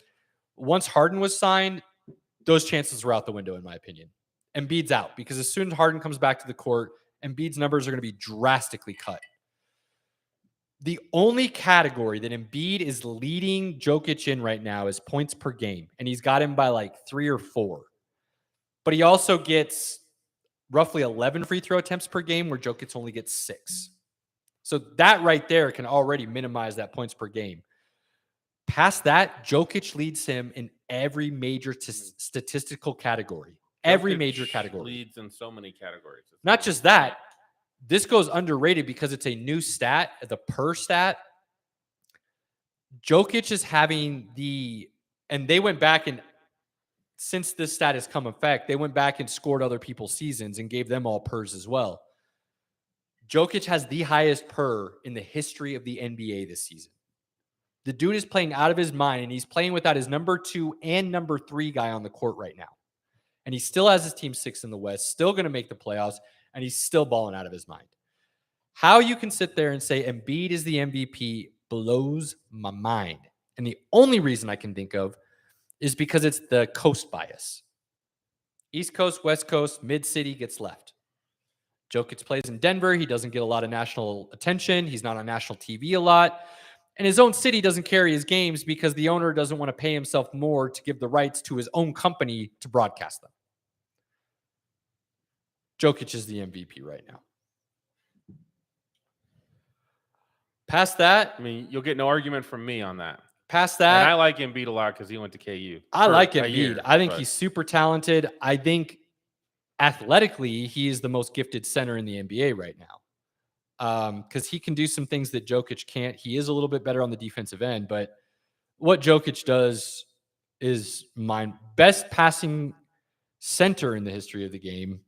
Once Harden was signed, those chances were out the window, in my opinion. Embiid's out because as soon as Harden comes back to the court, Embiid's numbers are going to be drastically cut. The only category that Embiid is leading Jokic in right now is points per game, and he's got him by like 3 or 4. But he also gets roughly 11 free throw attempts per game where Jokic only gets 6. So that right there can already minimize that points per game. Past that, Jokic leads him in every major statistical category. Every major category.
Leads in so many categories.
Not just that. This goes underrated because it's a new stat, the per stat. Jokic is having and they went back and since this stat has come effect, they went back and scored other people's seasons and gave them all pers as well. Jokic has the highest per in the history of the NBA this season. The dude is playing out of his mind, and he's playing without his number 2 and number 3 guy on the court right now. And he still has his team 6th in the West, still going to make the playoffs, and he's still balling out of his mind. How you can sit there and say Embiid is the MVP blows my mind. And the only reason I can think of is because it's the coast bias. East Coast, West Coast, Mid-City gets left. Jokic plays in Denver. He doesn't get a lot of national attention. He's not on national TV a lot. And his own city doesn't carry his games because the owner doesn't want to pay himself more to give the rights to his own company to broadcast them. Jokic is the MVP right now. Past that,
I mean, you'll get no argument from me on that.
Past that,
and I like Embiid a lot because he went to KU.
I like Embiid. I think he's super talented. I think athletically, he is the most gifted center in the NBA right now. Because he can do some things that Jokic can't. He is a little bit better on the defensive end, but what Jokic does is best passing center in the history of the game,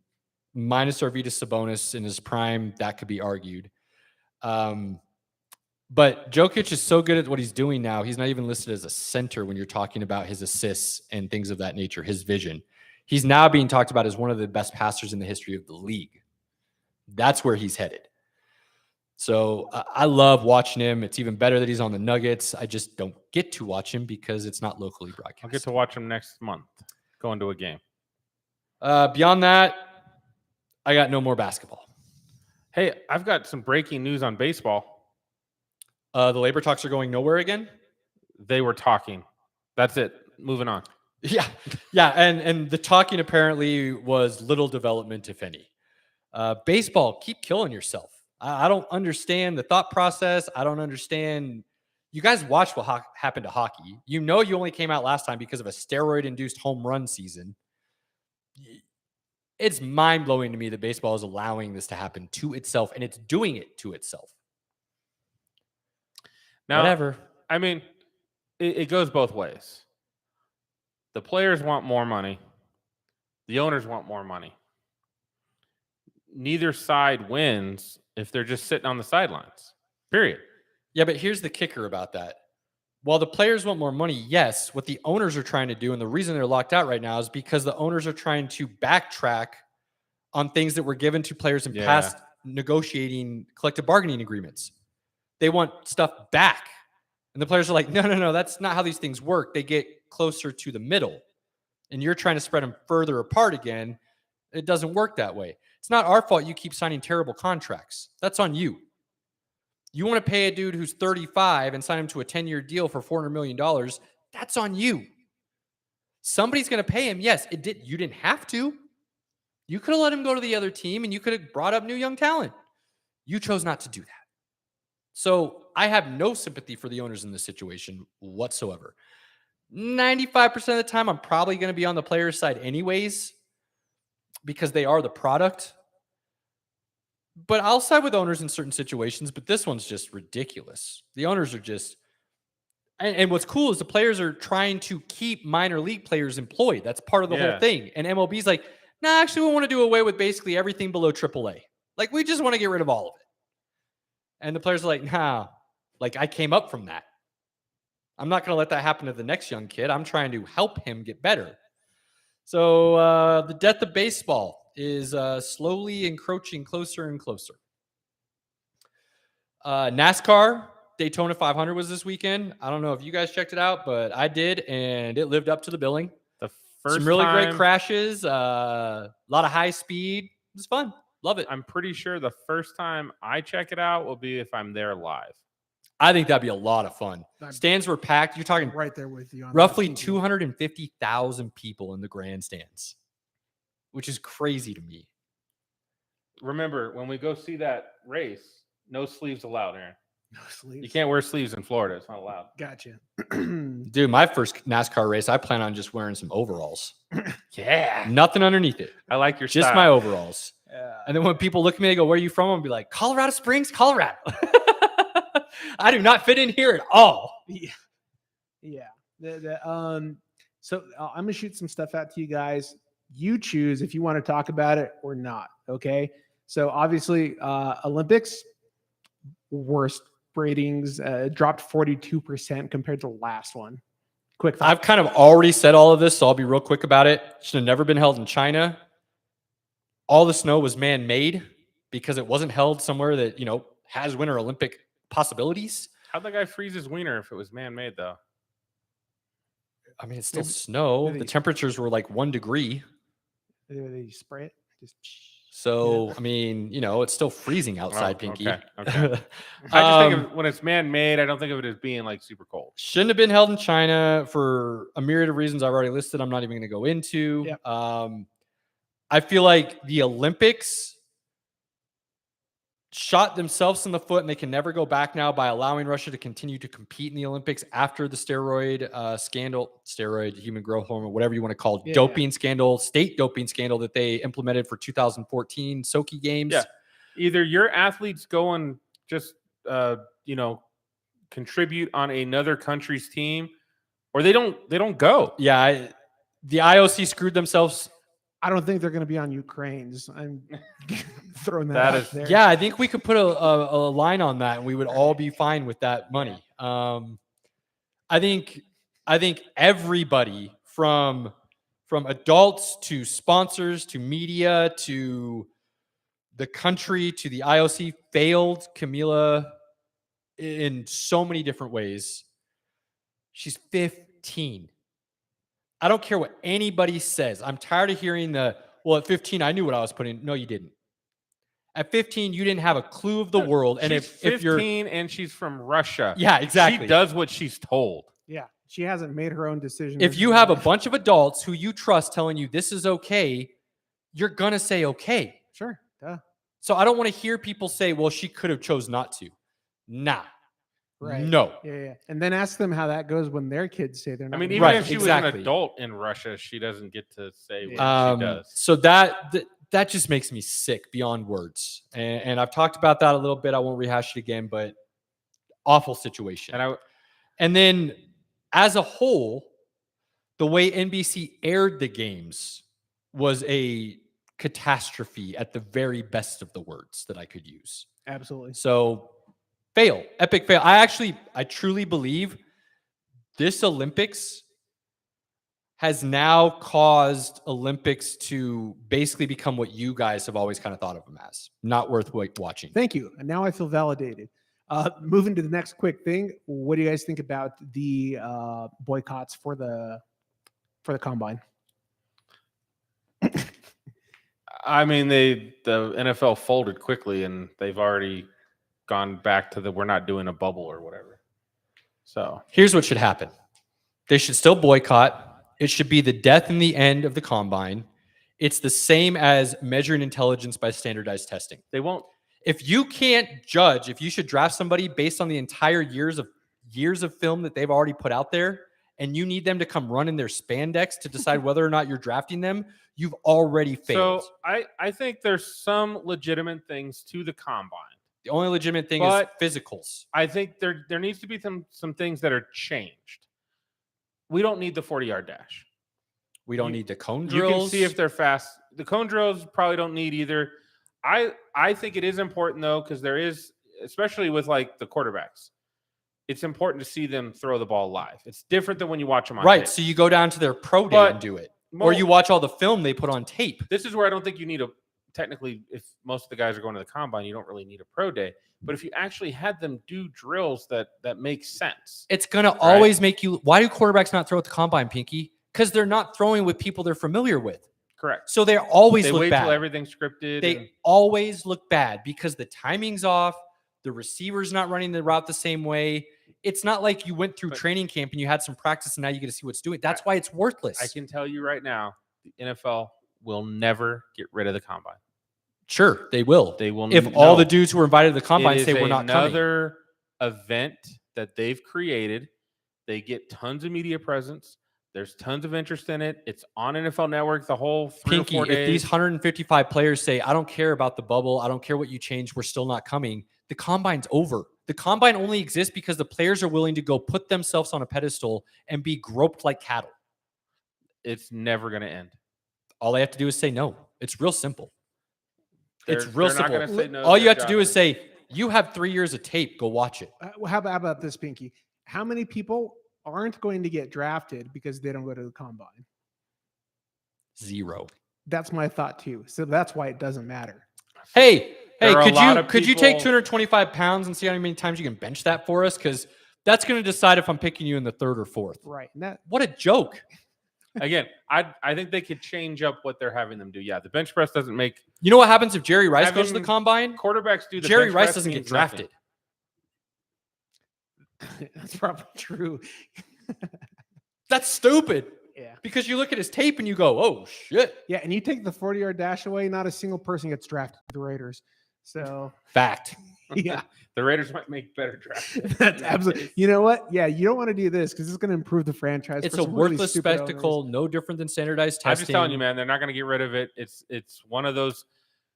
minus Arvydas Sabonis in his prime. That could be argued. But Jokic is so good at what he's doing now. He's not even listed as a center when you're talking about his assists and things of that nature, his vision. He's now being talked about as one of the best passers in the history of the league. That's where he's headed. So I love watching him. It's even better that he's on the Nuggets. I just don't get to watch him because it's not locally broadcast.
I'll get to watch him next month, going to a game.
Beyond that, I got no more basketball.
Hey, I've got some breaking news on baseball.
The labor talks are going nowhere again?
They were talking. That's it. Moving on.
Yeah. And the talking apparently was little development, if any. Baseball, keep killing yourself. I don't understand the thought process. I don't understand. You guys watched what happened to hockey. You know you only came out last time because of a steroid-induced home run season. It's mind-blowing to me that baseball is allowing this to happen to itself, and it's doing it to itself.
Now,
Whatever.
I mean, it goes both ways. The players want more money. The owners want more money. Neither side wins if they're just sitting on the sidelines. Period.
Yeah, but here's the kicker about that. While the players want more money, yes, what the owners are trying to do, and the reason they're locked out right now is because the owners are trying to backtrack on things that were given to players in past negotiating collective bargaining agreements. They want stuff back. And the players are like, no, that's not how these things work. They get closer to the middle. And you're trying to spread them further apart again. It doesn't work that way. It's not our fault you keep signing terrible contracts. That's on you. You want to pay a dude who's 35 and sign him to a 10-year deal for $400 million. That's on you. Somebody's going to pay him. Yes, you didn't have to. You could have let him go to the other team and you could have brought up new young talent. You chose not to do that. So I have no sympathy for the owners in this situation whatsoever. 95% of the time, I'm probably going to be on the player's side anyways because they are the product. But I'll side with owners in certain situations, but this one's just ridiculous. The owners are just... And what's cool is the players are trying to keep minor league players employed. That's part of the whole thing. And MLB's like, nah, actually, we want to do away with basically everything below AAA. Like, we just want to get rid of all of it. And the players are like, nah, like, I came up from that. I'm not going to let that happen to the next young kid. I'm trying to help him get better. So the death of baseball is slowly encroaching closer and closer. NASCAR Daytona 500 was this weekend. I don't know if you guys checked it out, but I did, and it lived up to the billing. Some really great crashes, a lot of high speed. It was fun. Love it.
I'm pretty sure the first time I check it out will be if I'm there live.
I think that'd be a lot of fun. Stands were packed. You're talking
right there with you. On
roughly 250,000 people in the grandstands, which is crazy to me.
Remember, when we go see that race, no sleeves allowed, Aaron.
No sleeves.
You can't wear sleeves in Florida. It's not allowed.
Gotcha.
Dude, my first NASCAR race, I plan on just wearing some overalls.
Yeah.
Nothing underneath it.
I like your
just
style.
my overalls.
Yeah.
And then when people look at me, they go, where are you from? I'll be like, Colorado Springs, Colorado. I do not fit in here at all.
Yeah. So I'm going to shoot some stuff out to you guys. You choose if you want to talk about it or not. Okay. So obviously, Olympics, worst ratings, dropped 42% compared to the last one. Quick thought.
I've kind of already said all of this, so I'll be real quick about it. Should have never been held in China. All the snow was man-made because it wasn't held somewhere that, has Winter Olympic possibilities.
How'd the guy freeze his wiener if it was man-made, though?
I mean, it's still snow. The temperatures were like 1 degree.
They spray it.
So, I mean, it's still freezing outside, Pinky.
Okay. I just think of when it's man-made, I don't think of it as being like super cold.
Shouldn't have been held in China for a myriad of reasons I've already listed. I'm not even going to go into.
Yep.
I feel like the Olympics shot themselves in the foot, and they can never go back now by allowing Russia to continue to compete in the Olympics after the steroid human growth hormone, whatever you want to call it, doping scandal, state doping scandal that they implemented for 2014 Sochi Games.
Yeah. Either your athletes go and just, contribute on another country's team, or they don't go.
Yeah. The IOC screwed themselves.
I don't think they're going to be on Ukraine's. I'm throwing that out there.
Yeah, I think we could put a line on that, and we would all be fine with that money. I think everybody from adults to sponsors to media to the country to the IOC failed Camila in so many different ways. She's 15. I don't care what anybody says. I'm tired of hearing at 15, I knew what I was putting. No, you didn't. At 15, you didn't have a clue of the world. And
if you're 15 and she's from Russia,
yeah, exactly.
She does what she's told.
Yeah, she hasn't made her own decision.
If you have a bunch of adults who you trust telling you this is okay, you're going to say okay.
Sure. Duh.
So I don't want to hear people say, well, she could have chose not to. Nah.
Right.
No.
Yeah. And then ask them how that goes when their kids say they're not.
I mean,
gonna
even
Right,
if she was
exactly.
an adult in Russia, she doesn't get to say what
Yeah.
she does.
So that just makes me sick beyond words. And I've talked about that a little bit. I won't rehash it again, but awful situation. And then as a whole, the way NBC aired the games was a catastrophe at the very best of the words that I could use.
Absolutely.
So fail, epic fail. I truly believe this Olympics has now caused Olympics to basically become what you guys have always kind of thought of them as, not worth watching.
Thank you. And now I feel validated. Moving to the next quick thing. What do you guys think about the boycotts for the combine?
I mean, the NFL folded quickly, and they've already gone back to we're not doing a bubble or whatever. So
Here's what should happen. They should still boycott. It should be the death and the end of the combine. It's the same as measuring intelligence by standardized testing.
they won't.
If you can't judge if you should draft somebody based on the entire years of film that they've already put out there, and you need them to come run in their spandex to decide whether or not you're drafting them, you've already failed.
So I think there's some legitimate things to the combine.
The only legitimate thing
But-
is physicals.
I think there needs to be some things that are changed. We don't need the 40-yard dash.
We don't
You-
need the cone
You
drills.
can see if they're fast. The cone drills probably don't need either. I think it is important though, because there is, especially with like the quarterbacks, it's important to see them throw the ball live. It's different than when you watch them on
right.
tape.
So you go down to their pro day
But
and do it,
Mo-
or you watch all the film they put on tape.
This is where I don't think you need technically, if most of the guys are going to the combine, you don't really need a pro day. But if you actually had them do drills that make sense.
It's gonna always make you. Why do quarterbacks not throw at the combine, Pinky? Because they're not throwing with people they're familiar with.
Correct.
So they always
They
look
wait
bad.
till everything's scripted.
They
and-
always look bad because the timing's off. The receiver's not running the route the same way. It's not like you went through
But-
training camp and you had some practice and now you get to see what's doing. That's why it's worthless.
I can tell you right now, the NFL will never get rid of the combine.
Sure, they will.
They will.
If all the dudes who were invited to the combine
It
say
is
we're not coming.
another event that they've created. They get tons of media presence. There's tons of interest in it. It's on NFL Network the whole 3
Pinky,
or 4
if
days.
these 155 players say, I don't care about the bubble, I don't care what you change, we're still not coming, the combine's over. The combine only exists because the players are willing to go put themselves on a pedestal and be groped like cattle.
It's never going to end.
All they have to do is say no. It's real simple. It's
They're-
real
they're not
simple.
gonna say no to
All you
their
have to do is
job.
say, you have 3 years of tape, go watch it.
How about this, Pinky? How many people aren't going to get drafted because they don't go to the combine?
0.
That's my thought too. So that's why it doesn't matter.
Hey,
There are a lot of
could you take
people-
225 pounds and see how many times you can bench that for us? Because that's going to decide if I'm picking you in the 3rd or 4th.
Right. And that
What a joke.
Again, I think they could change up what they're having them do. Yeah, the bench press doesn't make
You know what happens if Jerry Rice goes to the
Having
combine?
quarterbacks do the
Jerry
bench
Rice
press
doesn't get
means nothing.
drafted.
that's probably true.
That's stupid.
Yeah.
Because you look at his tape and you go, oh, shit.
Yeah. And you take the 40-yard dash away, not a single person gets drafted to the Raiders. So
Fact.
yeah,
The Raiders might make better drafts.
that's absolutely. You know what? Yeah, you don't want to do this because it's going to improve the franchise.
It's
for
a
some really
worthless
stupid owners.
spectacle, no different than standardized testing.
I'm just telling you, man, they're not going to get rid of it. It's one of those.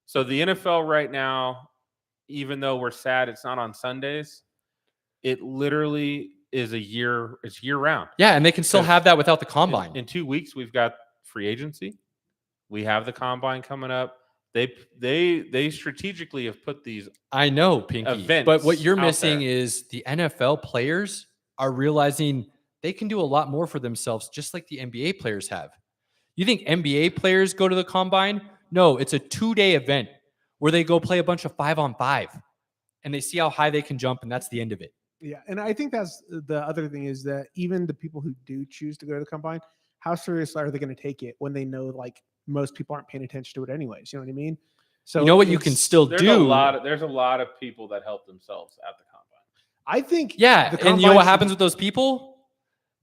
So the NFL right now, even though we're sad it's not on Sundays, it literally is it's year round.
Yeah, and they can still
Because
have that without the
In-
combine.
In 2 weeks, we've got free agency. We have the combine coming up. They strategically have put these.
I know, Pinky. But what
events
you're
out
missing
there.
is the NFL players are realizing they can do a lot more for themselves, just like the NBA players have. You think NBA players go to the combine? No, it's a 2-day event where they go play a bunch of 5-on-5 and they see how high they can jump, and that's the end of it.
Yeah, and I think that's the other thing is that even the people who do choose to go to the combine, how serious are they going to take it when they know like most people aren't paying attention to it anyways? You know what I mean? So
You know what you can
it's-
still
There's
do?
there's a lot of people that help themselves at the combine.
I think
Yeah,
the
and you know what
combine
happens
should-
with those people?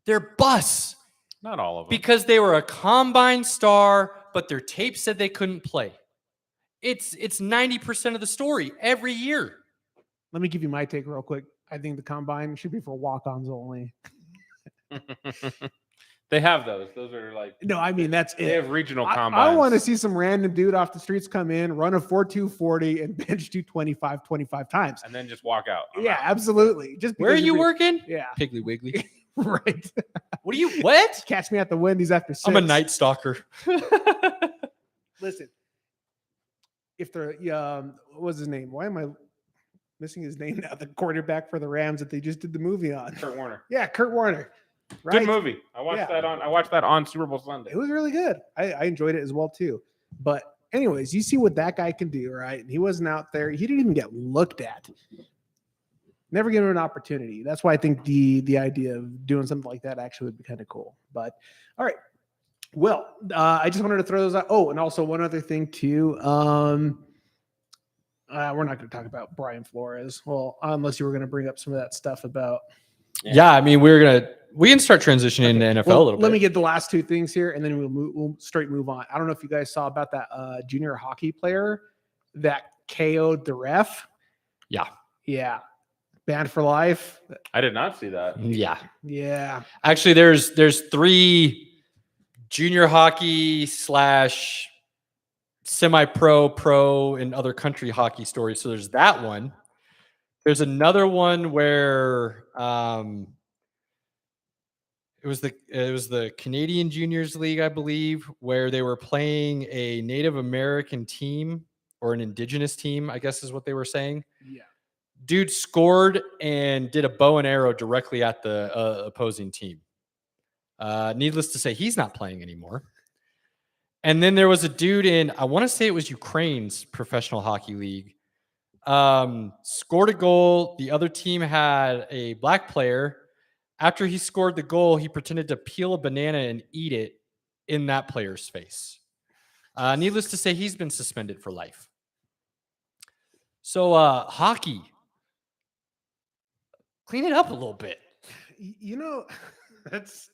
They're busts
Not all of them.
because they were a combine star, but their tape said they couldn't play. It's 90% of the story every year.
Let me give you my take real quick. I think the combine should be for walk-ons only.
They have those. Those are like
No, I mean that's
they
it.
have regional
I
combines.
want to see some random dude off the streets come in, run a 4.240 and bench 225 25 times.
and then just walk out. I'm
Yeah,
out.
absolutely. Just
Where are
because
you
you're
working?
Yeah,
Piggly Wiggly.
right.
What are you? What?
Catch me at the Wendy's after 6.
I'm a night stalker.
Listen, if they're what was his name? Why am I missing his name now? The quarterback for the Rams that they just did the movie on.
Kurt Warner.
Yeah, Kurt Warner. Right?
Good movie. I watched
Yeah.
that on. I watched that on Super Bowl Sunday.
It was really good. I enjoyed it as well too. But anyways, you see what that guy can do, right? And he wasn't out there. He didn't even get looked at. Never given an opportunity. That's why I think the idea of doing something like that actually would be kind of cool. But all right. Well, I just wanted to throw those out. Oh, and also one other thing too. We're not going to talk about Brian Flores. Well, unless you were going to bring up some of that stuff about.
Yeah, I mean, we can start transitioning into NFL a little bit.
Let me get the last two things here, and then we'll straight move on. I don't know if you guys saw about that junior hockey player that KO'd the ref. Yeah, banned for life.
I did not see that.
Yeah.
Yeah,
Actually, there's 3 junior hockey / semi-pro, pro, and other country hockey stories. So there's that one. There's another one where it was the Canadian Juniors League, I believe, where they were playing a Native American team or an indigenous team, I guess is what they were saying.
yeah.
Dude scored and did a bow and arrow directly at the opposing team. Needless to say, he's not playing anymore. And then there was a dude in, I want to say it was Ukraine's professional hockey league, scored a goal. The other team had a black player. After he scored the goal, he pretended to peel a banana and eat it in that player's face. Needless to say, he's been suspended for life. So hockey, clean it up a little bit.
You know, that's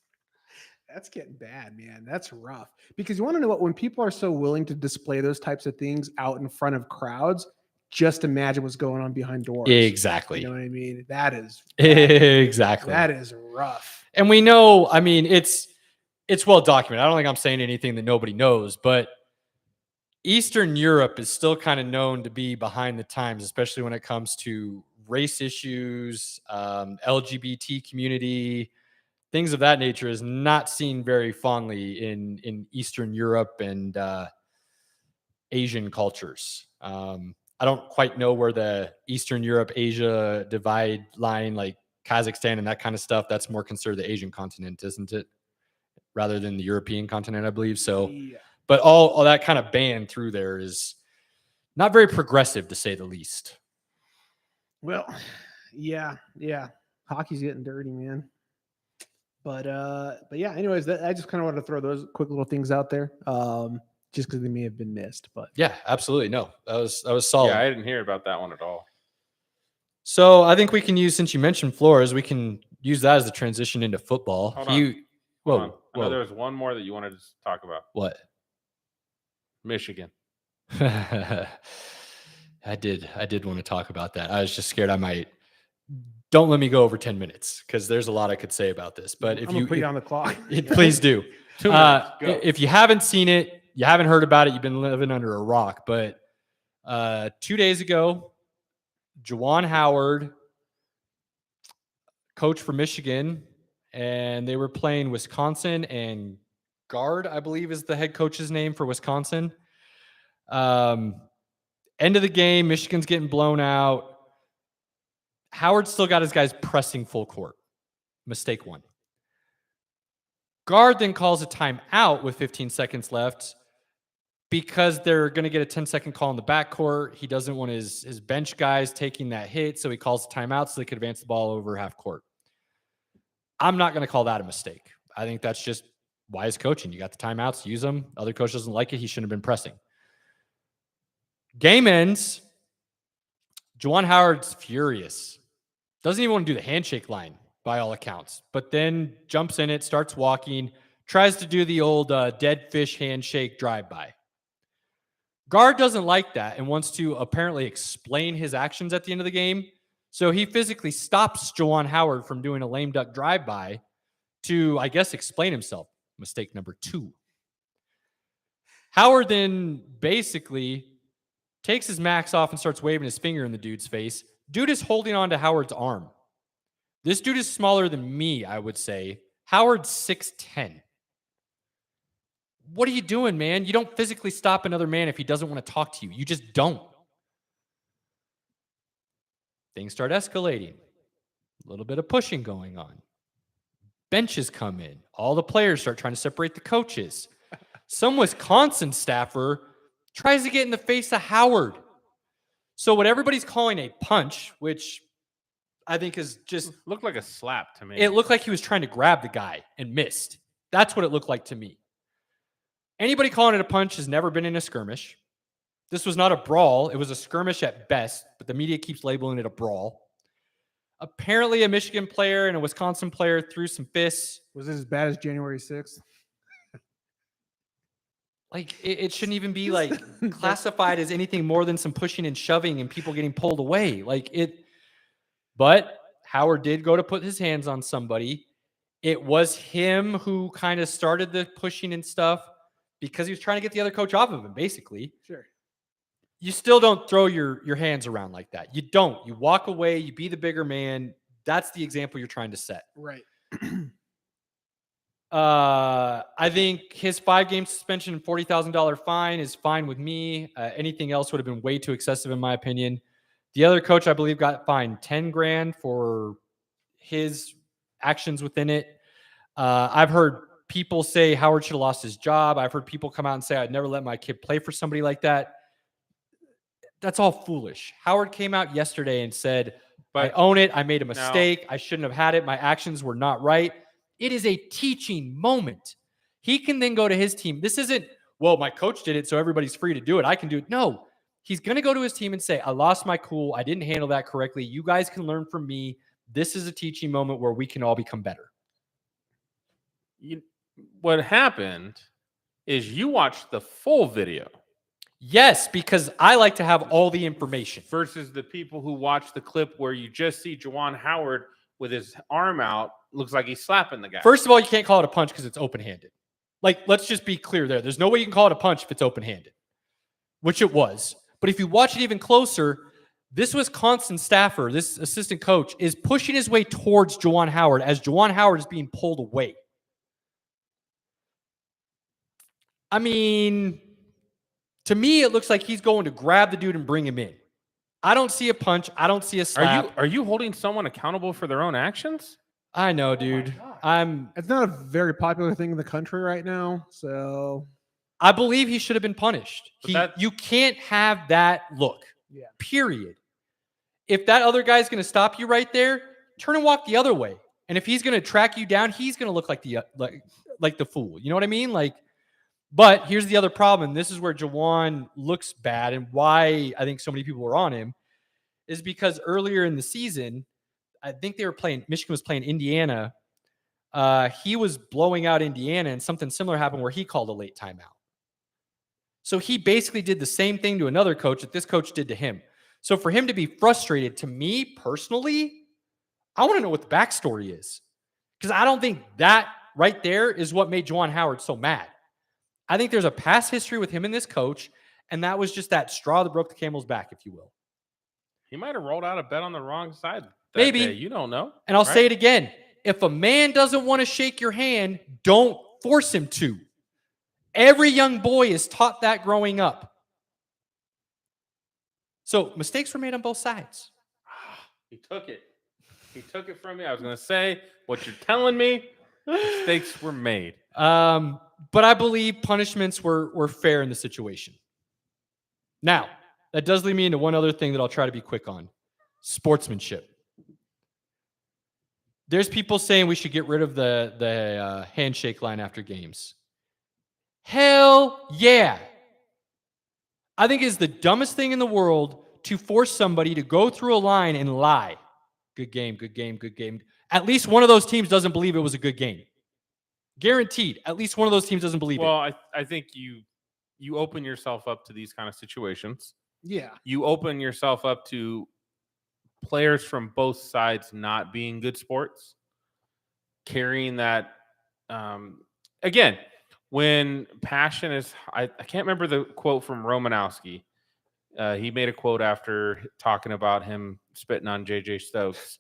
getting bad, man. That's rough. Because you want to know what? When people are so willing to display those types of things out in front of crowds, just imagine what's going on behind doors.
Exactly.
You know what I mean? That is
Exactly.
That is rough.
And we know, I mean, it's well documented. I don't think I'm saying anything that nobody knows, but Eastern Europe is still kind of known to be behind the times, especially when it comes to race issues, LGBT community, things of that nature is not seen very fondly in Eastern Europe and Asian cultures. I don't quite know where the Eastern Europe, Asia divide line, like Kazakhstan and that kind of stuff, that's more considered the Asian continent, isn't it? Rather than the European continent, I believe. So,
Yeah.
but all that kind of band through there is not very progressive, to say the least.
Well, yeah. Hockey's getting dirty, man. But yeah. Anyways, I just kind of wanted to throw those quick little things out there, just because they may have been missed. But
Yeah, absolutely. No, that was solid.
Yeah, I didn't hear about that one at all.
So I think we can use, since you mentioned Flores, we can use that as the transition into football.
Hold on.
Whoa,
Hold on. I know there was one more that you wanted to talk about.
what?
Michigan.
I did want to talk about that. I was just scared I might. Don't let me go over 10 minutes because there's a lot I could say about this. But if
I'm gonna put you on the clock.
please do.
2 minutes. Go.
If you haven't seen it, you haven't heard about it, you've been living under a rock. But 2 days ago, Juwan Howard, coach for Michigan, and they were playing Wisconsin, and Gard, I believe, is the head coach's name for Wisconsin. End of the game, Michigan's getting blown out. Howard still got his guys pressing full court. Mistake 1. Gard then calls a timeout with 15 seconds left because they're going to get a 10-second call in the backcourt. He doesn't want his bench guys taking that hit, so he calls a timeout so they could advance the ball over half court. I'm not going to call that a mistake. I think that's just wise coaching. You got the timeouts, use them. Other coach doesn't like it. He shouldn't have been pressing. Game ends. Juwan Howard's furious. Doesn't even want to do the handshake line by all accounts, but then jumps in it, starts walking, tries to do the old dead fish handshake drive-by. Gard doesn't like that and wants to apparently explain his actions at the end of the game. So he physically stops Juwan Howard from doing a lame duck drive-by to, I guess, explain himself. Mistake number 2. Howard then basically takes his max off and starts waving his finger in the dude's face. Dude is holding on to Howard's arm. This dude is smaller than me, I would say. Howard's 6'10". What are you doing, man? You don't physically stop another man if he doesn't want to talk to you. You just don't. Things start escalating. A little bit of pushing going on. Benches come in. All the players start trying to separate the coaches. Some Wisconsin staffer tries to get in the face of Howard. So what everybody's calling a punch, which I think is just...
Looked like a slap to me.
It looked like he was trying to grab the guy and missed. That's what it looked like to me. Anybody calling it a punch has never been in a skirmish. This was not a brawl. It was a skirmish at best, but the media keeps labeling it a brawl. Apparently, a Michigan player and a Wisconsin player threw some fists.
Was it as bad as January 6th?
Like, it shouldn't even be like classified as anything more than some pushing and shoving and people getting pulled away. But Howard did go to put his hands on somebody. It was him who kind of started the pushing and stuff because he was trying to get the other coach off of him, basically.
Sure.
You still don't throw your hands around like that. You don't. You walk away. You be the bigger man. That's the example you're trying to set.
Right.
I think his 5-game suspension and $40,000 fine is fine with me. Anything else would have been way too excessive, in my opinion. The other coach, I believe, got fined $10,000 for his actions within it. I've heard people say Howard should have lost his job. I've heard people come out and say, I'd never let my kid play for somebody like that. That's all foolish. Howard came out yesterday and said, I own it. I made a mistake. I shouldn't have had it. My actions were not right. It is a teaching moment. He can then go to his team. This isn't, well, my coach did it, so everybody's free to do it. I can do it. No, he's going to go to his team and say, I lost my cool. I didn't handle that correctly. You guys can learn from me. This is a teaching moment where we can all become better.
What happened is you watched the full video.
Yes, because I like to have all the information.
Versus the people who watch the clip where you just see Juwan Howard with his arm out, looks like he's slapping the guy.
First of all, you can't call it a punch because it's open-handed. Like, let's just be clear there. There's no way you can call it a punch if it's open-handed, which it was. But if you watch it even closer, this Wisconsin staffer, this assistant coach, is pushing his way towards Juwan Howard as Juwan Howard is being pulled away. I mean, to me, it looks like he's going to grab the dude and bring him in. I don't see a punch. I don't see a slap.
Are you holding someone accountable for their own actions?
I know, dude.
It's not a very popular thing in the country right now, so
I believe he should have been punished. You can't have that look.
Yeah.
Period. If that other guy's going to stop you right there, turn and walk the other way. And if he's going to track you down, he's going to look like the fool. You know what I mean? But here's the other problem. This is where Juwan looks bad and why I think so many people were on him is because earlier in the season, I think Michigan was playing Indiana. He was blowing out Indiana and something similar happened where he called a late timeout. So he basically did the same thing to another coach that this coach did to him. So for him to be frustrated, to me personally, I want to know what the backstory is. Because I don't think that right there is what made Juwan Howard so mad. I think there's a past history with him and this coach, and that was just that straw that broke the camel's back, if you will.
He might have rolled out a bet on the wrong side.
Maybe.
Day. You don't know.
And I'll say it again. If a man doesn't want to shake your hand, don't force him to. Every young boy is taught that growing up. So mistakes were made on both sides.
He took it. He took it from me. I was going to say what you're telling me. Mistakes were made.
But I believe punishments were fair in the situation. Now, that does lead me into one other thing that I'll try to be quick on. Sportsmanship. There's people saying we should get rid of the handshake line after games. Hell yeah. I think it's the dumbest thing in the world to force somebody to go through a line and lie. Good game, good game, good game. At least one of those teams doesn't believe it was a good game. Guaranteed. At least one of those teams doesn't believe it.
Well, I think you open yourself up to these kind of situations.
Yeah.
You open yourself up to players from both sides not being good sports, carrying that. Again, when passion is, I can't remember the quote from Romanowski. He made a quote after talking about him spitting on JJ Stokes.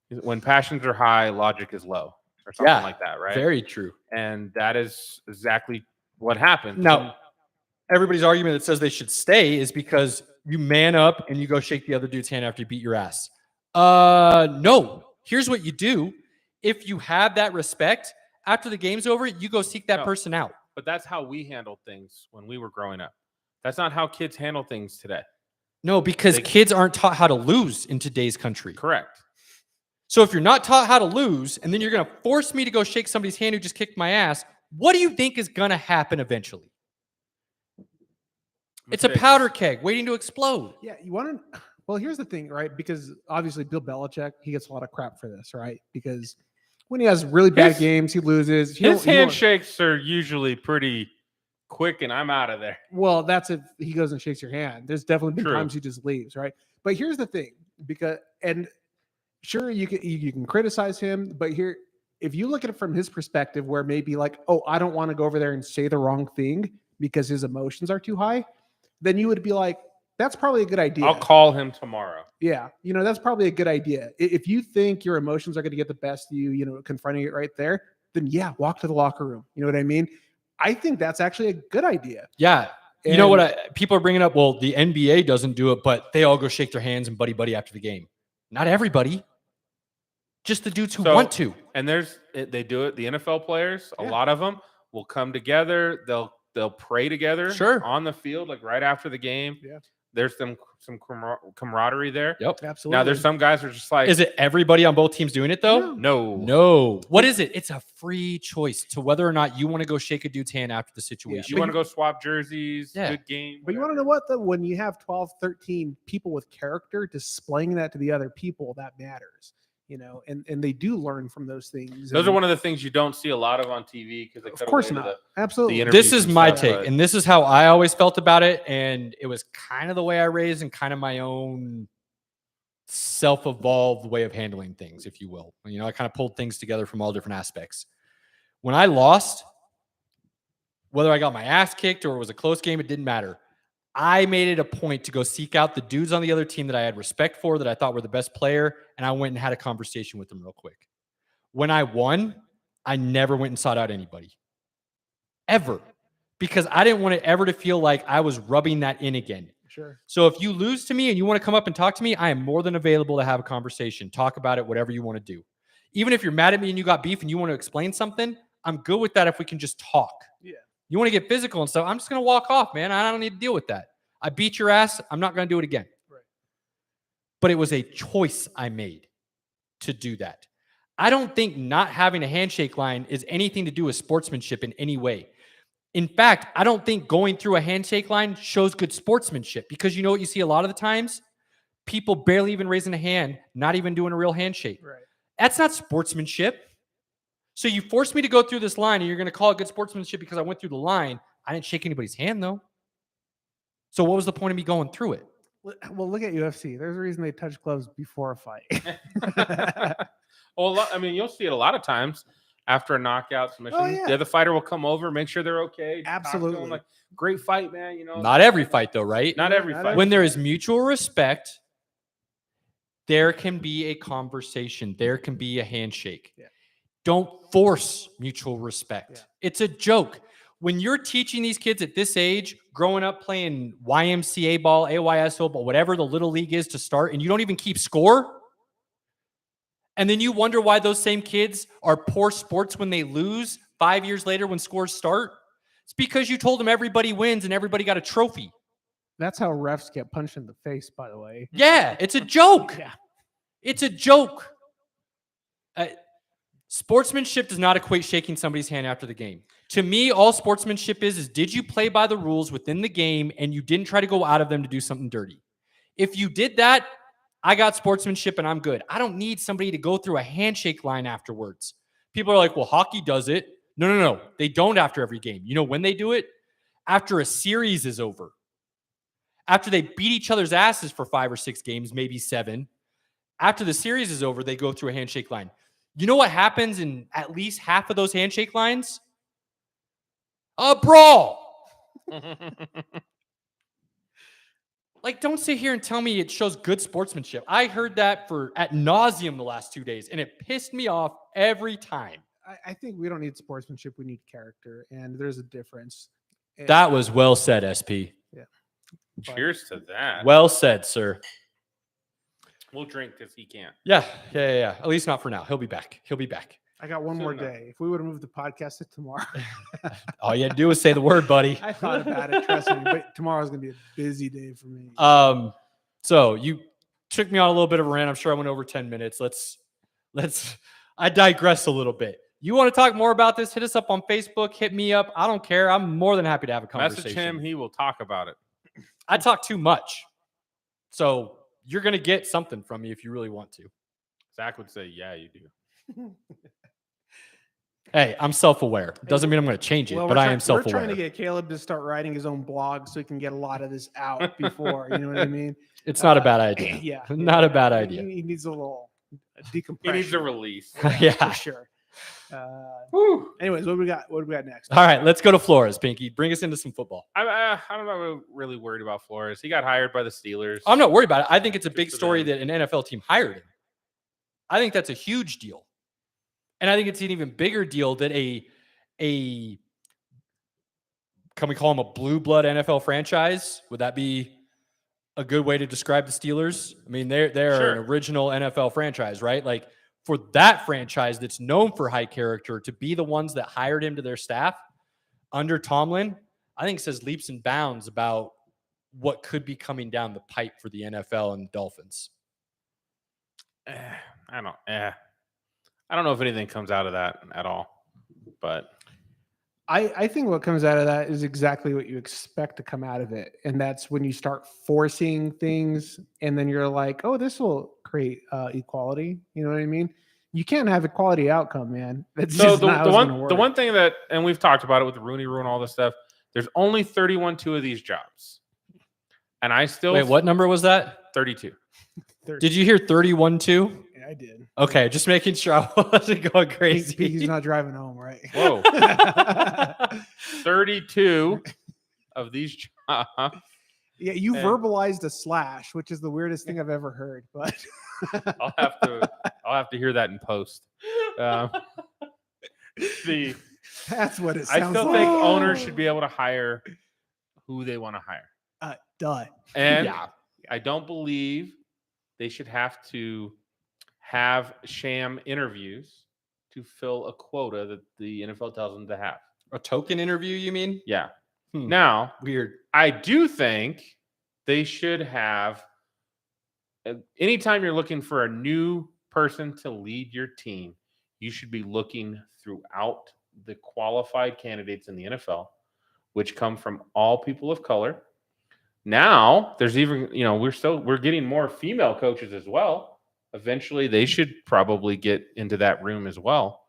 When passions are high, logic is low, or something
Yeah,
like that, right?
Very true.
And that is exactly what happened.
Now, everybody's argument that says they should stay is because you man up and you go shake the other dude's hand after you beat your ass. No. Here's what you do. If you have that respect, after the game's over, you go seek that
No.
person out.
But that's how we handled things when we were growing up. That's not how kids handle things today.
No, because kids aren't taught how to lose in today's country.
Correct.
So if you're not taught how to lose, and then you're going to force me to go shake somebody's hand who just kicked my ass, what do you think is going to happen eventually? It's a powder keg waiting to explode.
Yeah, you want to. Well, here's the thing, right? Because obviously Bill Belichick, he gets a lot of crap for this, right? Because when he has really bad games, he loses.
His handshakes are usually pretty quick, and I'm out of there.
Well, that's if he goes and shakes your hand. There's definitely been
True.
times he just leaves, right? But here's the thing, because sure you can criticize him, but here, if you look at it from his perspective, where maybe like, oh, I don't want to go over there and say the wrong thing because his emotions are too high, then you would be like, that's probably a good idea.
I'll call him tomorrow.
Yeah, that's probably a good idea. If you think your emotions are going to get the best of you, confronting it right there, then yeah, walk to the locker room. You know what I mean? I think that's actually a good idea.
Yeah. You know what? People are bringing up, well, the NBA doesn't do it, but they all go shake their hands and buddy after the game. Not everybody. Just the dudes who want to.
And they do it. The NFL players, a lot of them will come together. They'll pray together on the field, like right after the game.
Yeah.
There's some camaraderie there.
Yep.
Absolutely.
Now there's some guys who are just like,
is it everybody on both teams doing it though?
No.
What is it? It's a free choice to whether or not you want to go shake a dude's hand after the situation.
You want to go swap jerseys, good game.
But you want to know what, though? When you have 12, 13 people with character displaying that to the other people, that matters. And they do learn from those things.
Those are one of the things you don't see a lot of on TV because
of course not. Absolutely.
This is my take, and this is how I always felt about it, and it was kind of the way I raised and kind of my own self-evolved way of handling things, if you will. I kind of pulled things together from all different aspects. When I lost, whether I got my ass kicked or it was a close game, it didn't matter. I made it a point to go seek out the dudes on the other team that I had respect for, that I thought were the best player, and I went and had a conversation with them real quick. When I won, I never went and sought out anybody. Ever. Because I didn't want it ever to feel like I was rubbing that in again.
Sure.
So if you lose to me and you want to come up and talk to me, I am more than available to have a conversation, talk about it, whatever you want to do. Even if you're mad at me and you got beef and you want to explain something, I'm good with that if we can just talk.
Yeah.
You want to get physical and stuff, I'm just going to walk off, man. I don't need to deal with that. I beat your ass. I'm not going to do it again.
Right.
But it was a choice I made to do that. I don't think not having a handshake line is anything to do with sportsmanship in any way. In fact, I don't think going through a handshake line shows good sportsmanship, because you know what you see a lot of the times? People barely even raising a hand, not even doing a real handshake.
Right.
That's not sportsmanship. So you forced me to go through this line and you're going to call it good sportsmanship because I went through the line. I didn't shake anybody's hand though. So what was the point of me going through it?
Well, look at UFC. There's a reason they touch gloves before a fight.
Well, I mean, you'll see it a lot of times after a knockout submission.
Oh, yeah.
The other fighter will come over, make sure they're okay.
Absolutely.
Talk to them, like, great fight, man.
Not every fight though, right?
Not every fight.
When there is mutual respect, there can be a conversation. There can be a handshake.
Yeah.
Don't force mutual respect.
Yeah.
It's a joke. When you're teaching these kids at this age, growing up playing YMCA ball, AYSO ball, whatever the little league is to start, and you don't even keep score, and then you wonder why those same kids are poor sports when they lose 5 years later when scores start, it's because you told them everybody wins and everybody got a trophy.
That's how refs get punched in the face, by the way.
Yeah, it's a joke.
Yeah.
It's a joke. Sportsmanship does not equate shaking somebody's hand after the game. To me, all sportsmanship is did you play by the rules within the game and you didn't try to go out of them to do something dirty? If you did that, I got sportsmanship and I'm good. I don't need somebody to go through a handshake line afterwards. People are like, well, hockey does it. No. They don't after every game. You know when they do it? After a series is over. After they beat each other's asses for 5 or 6 games, maybe 7. After the series is over, they go through a handshake line. You know what happens in at least half of those handshake lines? A brawl. Like, don't sit here and tell me it shows good sportsmanship. I heard that for ad nauseum the last 2 days, and it pissed me off every time.
I think we don't need sportsmanship. We need character, and there's a difference. And-
That was well said, SP.
Cheers to that.
Well said, sir.
We'll drink because he can't.
Yeah. At least not for now. He'll be back.
I got one
Soon
more
enough.
day. If we would have moved the podcast to tomorrow,
All you had to do was say the word, buddy.
I thought about it. Trust me, but tomorrow's gonna be a busy day for me.
So you took me on a little bit of a rant. I'm sure I went over 10 minutes. I digress a little bit. You want to talk more about this? Hit us up on Facebook. Hit me up. I don't care. I'm more than happy to have a conversation.
Message him. He will talk about it.
I talk too much. So you're going to get something from me if you really want to.
Zach would say, yeah, you do.
Hey, I'm self-aware. Doesn't mean I'm going to change it,
Well,
but
we're
I
try-
am self-aware.
We're trying to get Caleb to start writing his own blog so he can get a lot of this out before. You know what I mean?
It's not a bad idea.
Yeah,
Not a bad
He-
idea.
He needs a little
He
decompression.
needs a release.
Yeah.
for sure. Anyways, what do we got? What do we got next?
All right, let's go to Flores, Pinky. Bring us into some football.
I'm not really worried about Flores. He got hired by the Steelers.
I'm not worried about it. I think it's a
Good
big
for
story
them.
that an NFL team hired him. I think that's a huge deal. And I think it's an even bigger deal that a can we call them a blue blood NFL franchise? Would that be a good way to describe the Steelers? I mean, they're
Sure.
an original NFL franchise, right? Like for that franchise that's known for high character to be the ones that hired him to their staff under Tomlin, I think says leaps and bounds about what could be coming down the pipe for the NFL and the Dolphins.
I don't know if anything comes out of that at all. But
I think what comes out of that is exactly what you expect to come out of it. And that's when you start forcing things and then you're like, oh, this will create equality. You know what I mean? You can't have equality outcome, man. That's
so
just
the
not how it's gonna
the
work.
one thing that, and we've talked about it with the Rooney Rule and all this stuff, there's only 31 of these jobs. And I still
Wait, what number was that?
32.
Did you hear 31-2?
Yeah, I did.
Okay, just making sure I wasn't going crazy.
He's not driving home, right?
Whoa. 32 of these jobs.
Yeah, you
And-
verbalized a slash, which is the weirdest thing I've ever heard. But
I'll have to hear that in post.
that's what it
I
sounds
still
like.
think owners should be able to hire who they want to hire.
Done.
And
Yeah.
I don't believe they should have to have sham interviews to fill a quota that the NFL tells them to have.
A token interview, you mean?
Yeah.
Hmm.
Now,
Weird.
I do think they should have, anytime you're looking for a new person to lead your team, you should be looking throughout the qualified candidates in the NFL, which come from all people of color. Now, there's even, we're getting more female coaches as well. Eventually, they should probably get into that room as well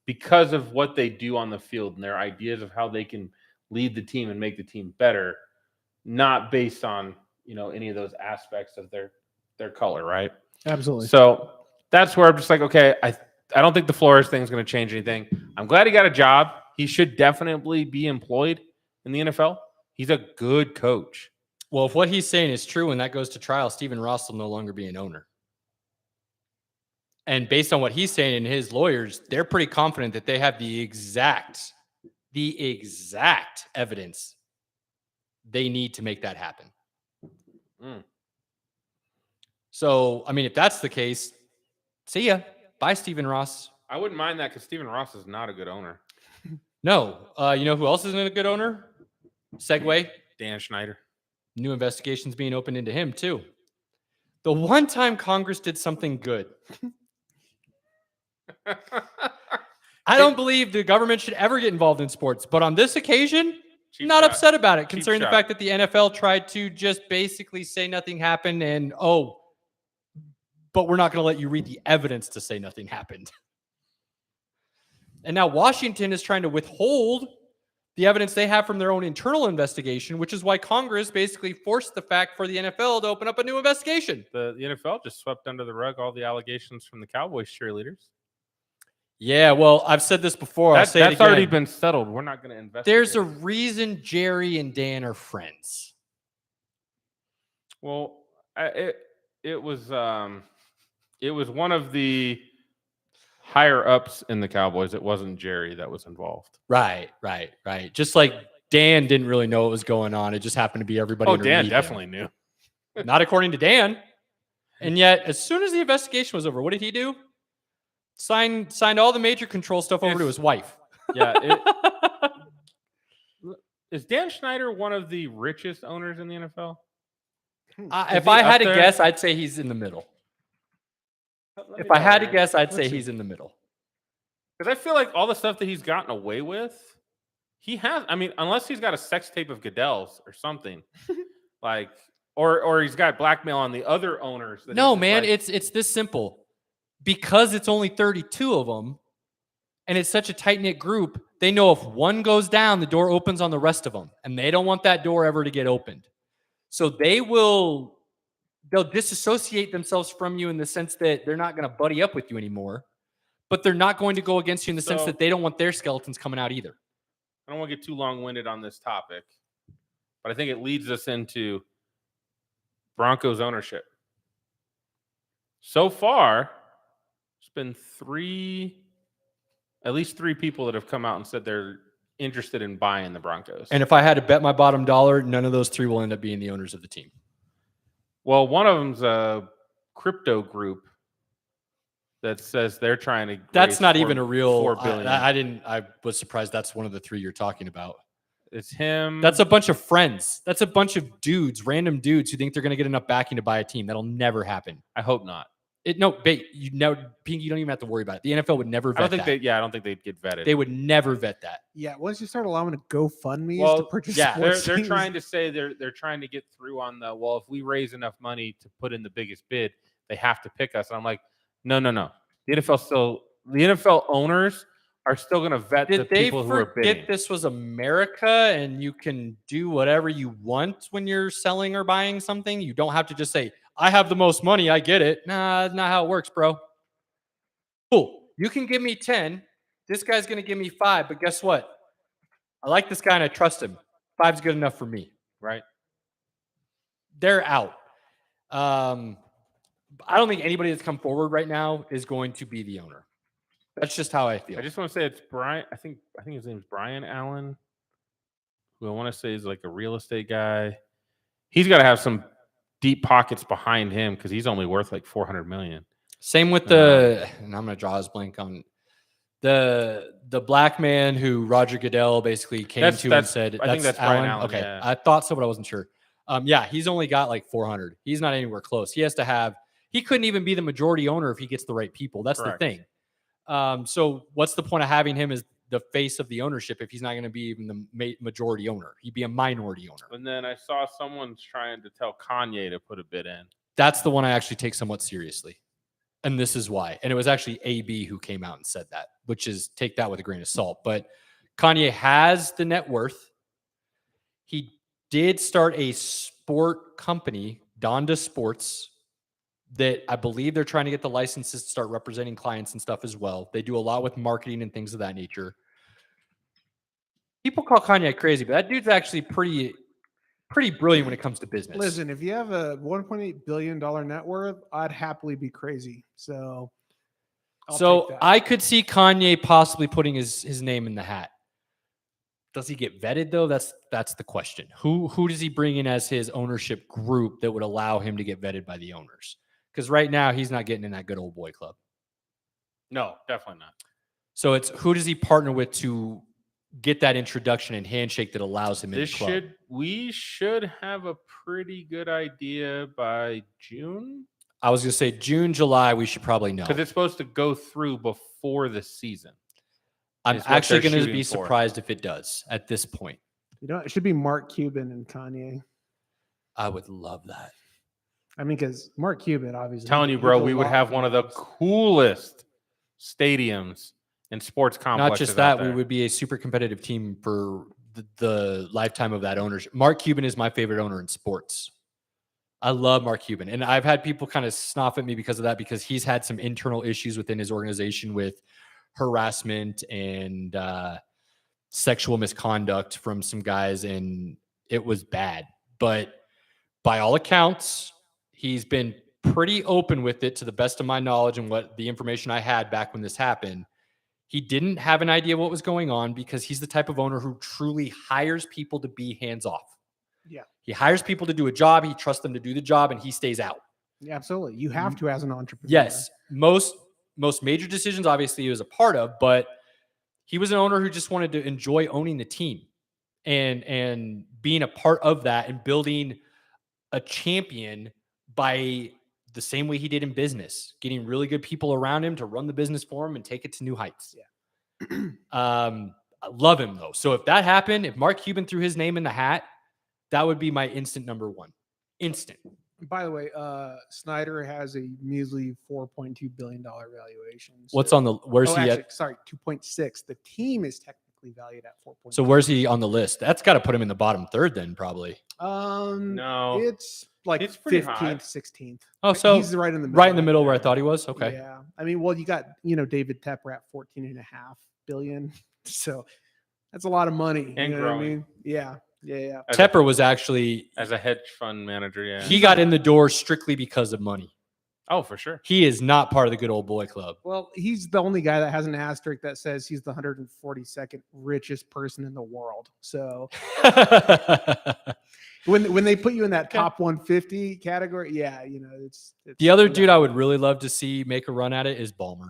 because of what they do on the field and their ideas of how they can lead the team and make the team better, not based on, any of those aspects of their color, right?
Absolutely.
So that's where I'm just like, okay, I don't think the Flores thing is going to change anything. I'm glad he got a job. He should definitely be employed in the NFL. He's a good coach.
Well, if what he's saying is true and that goes to trial, Stephen Ross will no longer be an owner. And based on what he's saying and his lawyers, they're pretty confident that they have the exact evidence they need to make that happen.
Mm.
So, I mean, if that's the case, see ya. Bye, Stephen Ross.
I wouldn't mind that because Stephen Ross is not a good owner.
No. You know who else isn't a good owner? Segway.
Dan Schneider.
New investigations being opened into him, too. The one time Congress did something good. I don't believe the government should ever get involved in sports, but on this occasion,
Cheap
not
shot.
upset about it,
Cheap
considering the
shot.
fact that the NFL tried to just basically say nothing happened and, but we're not going to let you read the evidence to say nothing happened. And now Washington is trying to withhold the evidence they have from their own internal investigation, which is why Congress basically forced the fact for the NFL to open up a new investigation.
The NFL just swept under the rug all the allegations from the Cowboys cheerleaders.
Yeah, well, I've said this before. I'll say it
That's
again.
already been settled. We're not going to investigate.
There's a reason Jerry and Dan are friends.
Well, it was one of the higher ups in the Cowboys. It wasn't Jerry that was involved.
Right. Just like Dan didn't really know what was going on. It just happened to be everybody.
Oh, Dan
underneath
definitely
him.
knew.
Not according to Dan. And yet, as soon as the investigation was over, what did he do? Signed all the major control stuff over to his wife.
Yeah. Is Dan Schneider one of the richest owners in the NFL?
If I had to guess, I'd say he's in the middle. If I had to guess, I'd say he's in the middle.
Because I feel like all the stuff that he's gotten away with, he has. I mean, unless he's got a sex tape of Goodell's or something, like, or he's got blackmail on the other owners.
No, man, it's this simple. Because it's only 32 of them, and it's such a tight-knit group, they know if one goes down, the door opens on the rest of them, and they don't want that door ever to get opened. So they'll disassociate themselves from you in the sense that they're not going to buddy up with you anymore, but they're not going to go against you in the sense that they don't want their skeletons coming out either.
I don't want to get too long-winded on this topic, but I think it leads us into Broncos ownership. So far, there's been at least three people that have come out and said they're interested in buying the Broncos.
And if I had to bet my bottom dollar, none of those three will end up being the owners of the team.
Well, one of them's a crypto group that says they're trying to.
That's not even a real.
$4 billion.
I was surprised. That's one of the three you're talking about.
It's him.
That's a bunch of friends. That's a bunch of dudes, random dudes who think they're going to get enough backing to buy a team. That'll never happen.
I hope not.
Pink, you don't even have to worry about it. The NFL would never vet that.
I don't think they'd get vetted.
They would never vet that.
Yeah, once you start allowing to GoFundMe to purchase sports
they're
teams.
trying to say they're trying to get through on the, well, if we raise enough money to put in the biggest bid, they have to pick us. And I'm like, no. The NFL owners are still going to vet the people who are bidding.
Did they forget this was America and you can do whatever you want when you're selling or buying something? You don't have to just say, I have the most money, I get it. Nah, that's not how it works, bro. Cool. You can give me 10. This guy's going to give me 5, but guess what? I like this guy and I trust him. 5's good enough for me, right? They're out. I don't think anybody that's come forward right now is going to be the owner. That's just how I feel.
I just want to say it's Brian. I think his name is Brian Allen, who I want to say is like a real estate guy. He's got to have some deep pockets behind him because he's only worth like $400 million.
Same with and I'm going to draw his blank on the black man who Roger Goodell basically came to and said,
I think that's Brian Allen.
Okay.
Yeah.
I thought so, but I wasn't sure. He's only got like 400. He's not anywhere close. He couldn't even be the majority owner if he gets the right people. That's
Correct.
the thing. So what's the point of having him as the face of the ownership if he's not going to be even the majority owner? He'd be a minority owner.
And then I saw someone's trying to tell Kanye to put a bid in.
That's the one I actually take somewhat seriously. And this is why. And it was actually AB who came out and said that, which is take that with a grain of salt. But Kanye has the net worth. He did start a sport company, Donda Sports, that I believe they're trying to get the licenses to start representing clients and stuff as well. They do a lot with marketing and things of that nature. People call Kanye crazy, but that dude's actually pretty brilliant when it comes to business.
Listen, if you have a $1.8 billion net worth, I'd happily be crazy. So
I could see Kanye possibly putting his name in the hat. Does he get vetted though? That's the question. Who does he bring in as his ownership group that would allow him to get vetted by the owners? Because right now he's not getting in that good old boy club.
No, definitely not.
So it's who does he partner with to get that introduction and handshake that allows him in the club?
We should have a pretty good idea by June.
I was going to say June, July, we should probably know.
Because it's supposed to go through before the season.
I'm actually going to be surprised if it does at this point.
It should be Mark Cuban and Kanye.
I would love that.
I mean, because Mark Cuban, obviously.
Telling you, bro, we would have one of the coolest stadiums and sports complexes.
Not just that, we would be a super competitive team for the lifetime of that ownership. Mark Cuban is my favorite owner in sports. I love Mark Cuban. And I've had people kind of scoff at me because of that, because he's had some internal issues within his organization with harassment and sexual misconduct from some guys. And it was bad. But by all accounts, he's been pretty open with it to the best of my knowledge and what the information I had back when this happened. He didn't have an idea what was going on because he's the type of owner who truly hires people to be hands off.
Yeah.
He hires people to do a job. He trusts them to do the job, and he stays out.
Yeah, absolutely. You have to as an entrepreneur.
Yes. Most major decisions, obviously, he was a part of, but he was an owner who just wanted to enjoy owning the team and being a part of that and building a champion by the same way he did in business, getting really good people around him to run the business for him and take it to new heights.
Yeah.
I love him though. So if that happened, if Mark Cuban threw his name in the hat, that would be my instant number one. Instant.
By the way, Snyder has a measly $4.2 billion valuation.
What's on the, where's he
actually,
at?
sorry, 2.6. The team is technically valued at 4.2.
So where's he on the list? That's got to put him in the bottom third then probably.
No,
it's like
it's pretty
15th,
high.
16th.
Oh, so
he's right in the middle.
right in the middle where I thought he was. Okay.
Yeah. I mean, well, you got, David Tepper at 14.5 billion. So that's a lot of money.
And
you know what I
growing.
mean? Yeah. Yeah.
As
Tepper was actually,
as a hedge fund manager. Yeah.
he got in the door strictly because of money.
Oh, for sure.
He is not part of the good old boy club.
Well, he's the only guy that has an asterisk that says he's the 142nd richest person in the world. So when they put you in that top 150 category, yeah, it's
The other dude I would really love to see make a run at it is Ballmer.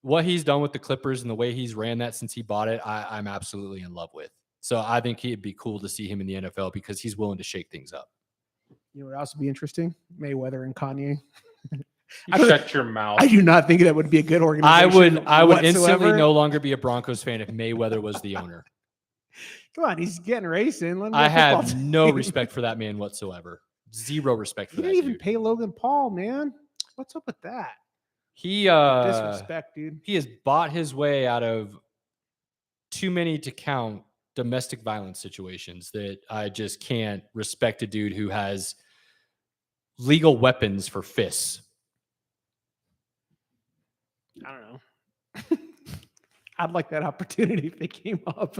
What he's done with the Clippers and the way he's ran that since he bought it, I'm absolutely in love with. So I think it'd be cool to see him in the NFL because he's willing to shake things up.
You know what else would be interesting? Mayweather and Kanye.
Shut your mouth.
I do not think that would be a good organization.
I would instantly
whatsoever.
no longer be a Broncos fan if Mayweather was the owner.
Come on, he's getting racing. Let him
I
get a football
have no
team.
respect for that man whatsoever. Zero respect for
He
that
didn't even
dude.
pay Logan Paul, man. What's up with that?
He
Disrespect, dude.
he has bought his way out of too many to count domestic violence situations that I just can't respect a dude who has legal weapons for fists.
I don't know. I'd like that opportunity if it came up.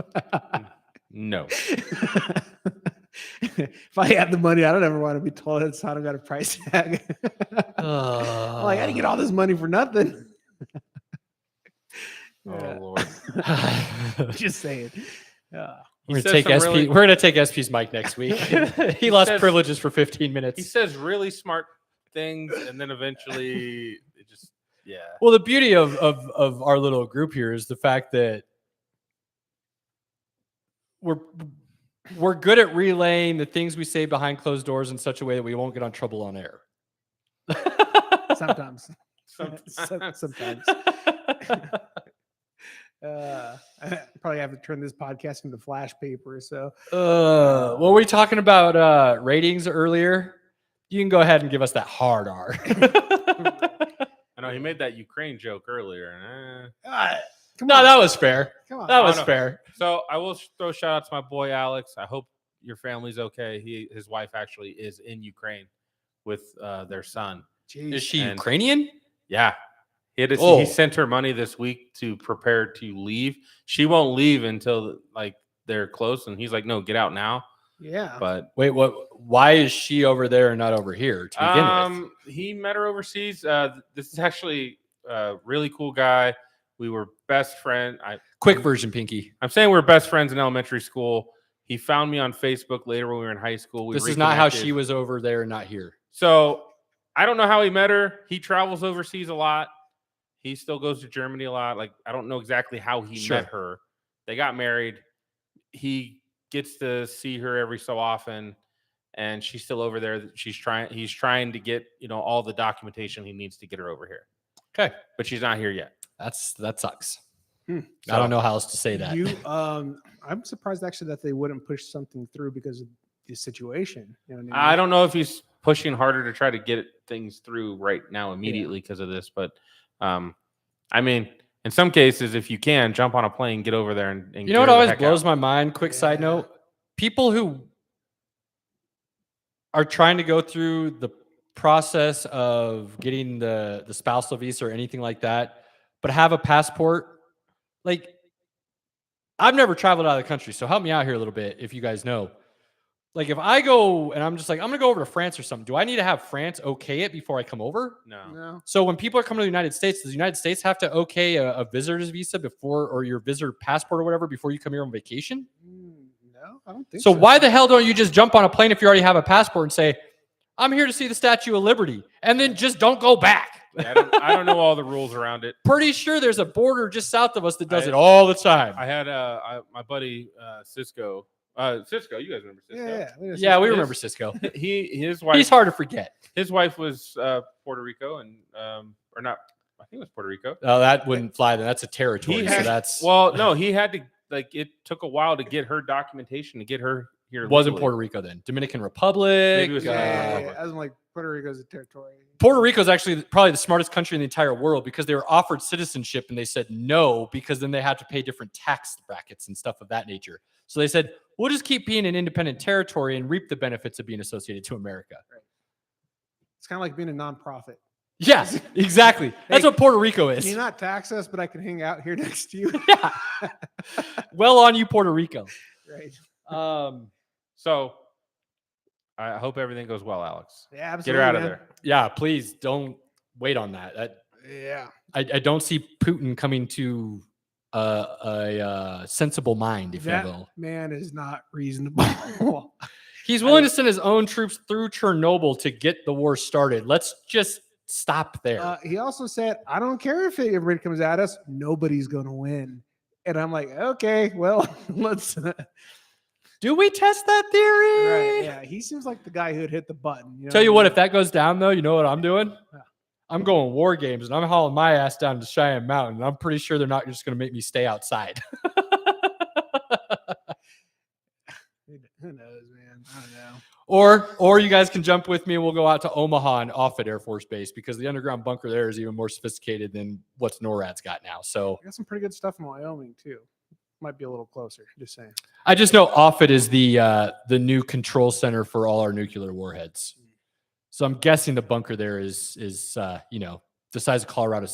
No.
If I had the money, I don't ever want to be told it's I don't got a price tag. Like I didn't get all this money for nothing.
Oh Lord.
Just saying.
We're
said
gonna take
some
SP.
really-
We're gonna take SP's mic next week. he lost
says-
privileges for 15
He
minutes.
says really smart things, and then eventually it just
Well, the beauty of our little group here is the fact that we're good at relaying the things we say behind closed doors in such a way that we won't get on trouble on air.
Sometimes.
Sometimes.
Sometimes. I probably have to turn this podcast into flash paper. So
What were we talking about ratings earlier? You can go ahead and give us that hard R.
I know he made that Ukraine joke earlier.
come
No,
on,
that was fair.
come on.
That was
no.
fair.
So I will throw shout out to my boy Alex. I hope your family's okay. His wife actually is in Ukraine with their son.
Jeez.
Is she
And-
Ukrainian?
Yeah.
Oh.
He sent her money this week to prepare to leave. She won't leave until like they're close, and he's like, "No, get out now."
Yeah.
But
Wait, what? Why is she over there and not over here to begin with?
he met her overseas. This is actually a really cool guy. We were best friend.
Quick version, Pinky.
I'm saying we're best friends in elementary school. He found me on Facebook later when we were in high school. We
This is not how
reconnected.
she was over there and not here.
So I don't know how he met her. He travels overseas a lot. He still goes to Germany a lot. Like I don't know exactly how he
Sure.
met her. They got married. He gets to see her every so often, and she's still over there. He's trying to get all the documentation he needs to get her over here.
Okay,
But she's not here yet.
that sucks.
Hmm.
I don't know how else to say that.
I'm surprised actually that they wouldn't push something through because of the situation. You know what
I don't know if he's pushing harder to try to get things through right now immediately because of this, but I mean, In some cases, if you can, jump on a plane, get over there, and
You know what
get her the
always
heck
blows
out.
my mind? Quick side
Yeah.
note: people who are trying to go through the process of getting the spousal visa or anything like that, but have a passport. Like, I've never traveled out of the country, so help me out here a little bit if you guys know. Like, if I go and I'm just like, I'm gonna go over to France or something, do I need to have France okay it before I come over?
No.
No.
So when people are coming to the United States, does the United States have to okay a visitor's visa before, or your visitor passport or whatever, before you come here on vacation?
No, I don't think
So why the hell don't you just jump on a plane if you already have a passport and say, I'm here to see the Statue of Liberty, and then just don't go back?
Yeah, I don't know all the rules around it.
Pretty sure there's a border just south of us that does
I-
it all the time.
I had my buddy Cisco. Cisco, you guys remember Cisco?
Yeah, we
His-
remember Cisco.
His wife.
He's hard to forget.
His wife was Puerto Rico, and or not. I think it was Puerto Rico.
Oh, that wouldn't fly then. That's a territory.
He
So
had-
that's
Well, no, he had to it took a while to get her documentation to get her here.
wasn't
legally.
Puerto Rico then. Dominican Republic.
Maybe it was
I was like, Puerto Rico's a territory.
Puerto Rico is actually probably the smartest country in the entire world because they were offered citizenship and they said no because then they had to pay different tax brackets and stuff of that nature. So they said, we'll just keep being an independent territory and reap the benefits of being associated to America.
It's kind of like being a nonprofit.
Yes, exactly. That's
Hey,
what Puerto Rico
Can
is.
you not tax us, but I can hang out here next to you?
Yeah. Well on you, Puerto Rico.
Right.
So I hope everything goes well, Alex.
Yeah, absolutely.
Get her out of
man.
there.
Yeah, please don't wait on that.
Yeah.
I don't see Putin coming to a sensible mind, if
That
you will.
man is not reasonable.
He's willing to send his own troops through Chernobyl to get the war started. Let's just stop there.
He also said, I don't care if everybody comes at us, nobody's going to win. And I'm like, okay, well, let's.
Do we test that theory?
Right. Yeah. He seems like the guy who'd hit the button. You know
Tell you
I
what,
mean?
if that goes down, though, you know what I'm doing?
Yeah.
I'm going war games and I'm hauling my ass down to Cheyenne Mountain. I'm pretty sure they're not just going to make me stay outside.
Who knows, man? I don't know.
Or you guys can jump with me and we'll go out to Omaha and Offutt Air Force Base because the underground bunker there is even more sophisticated than what's NORAD's got now. So
I got some pretty good stuff in Wyoming, too. Might be a little closer. Just saying.
I just know Offutt is the new control center for all our nuclear warheads. So I'm guessing the bunker there is the size of Colorado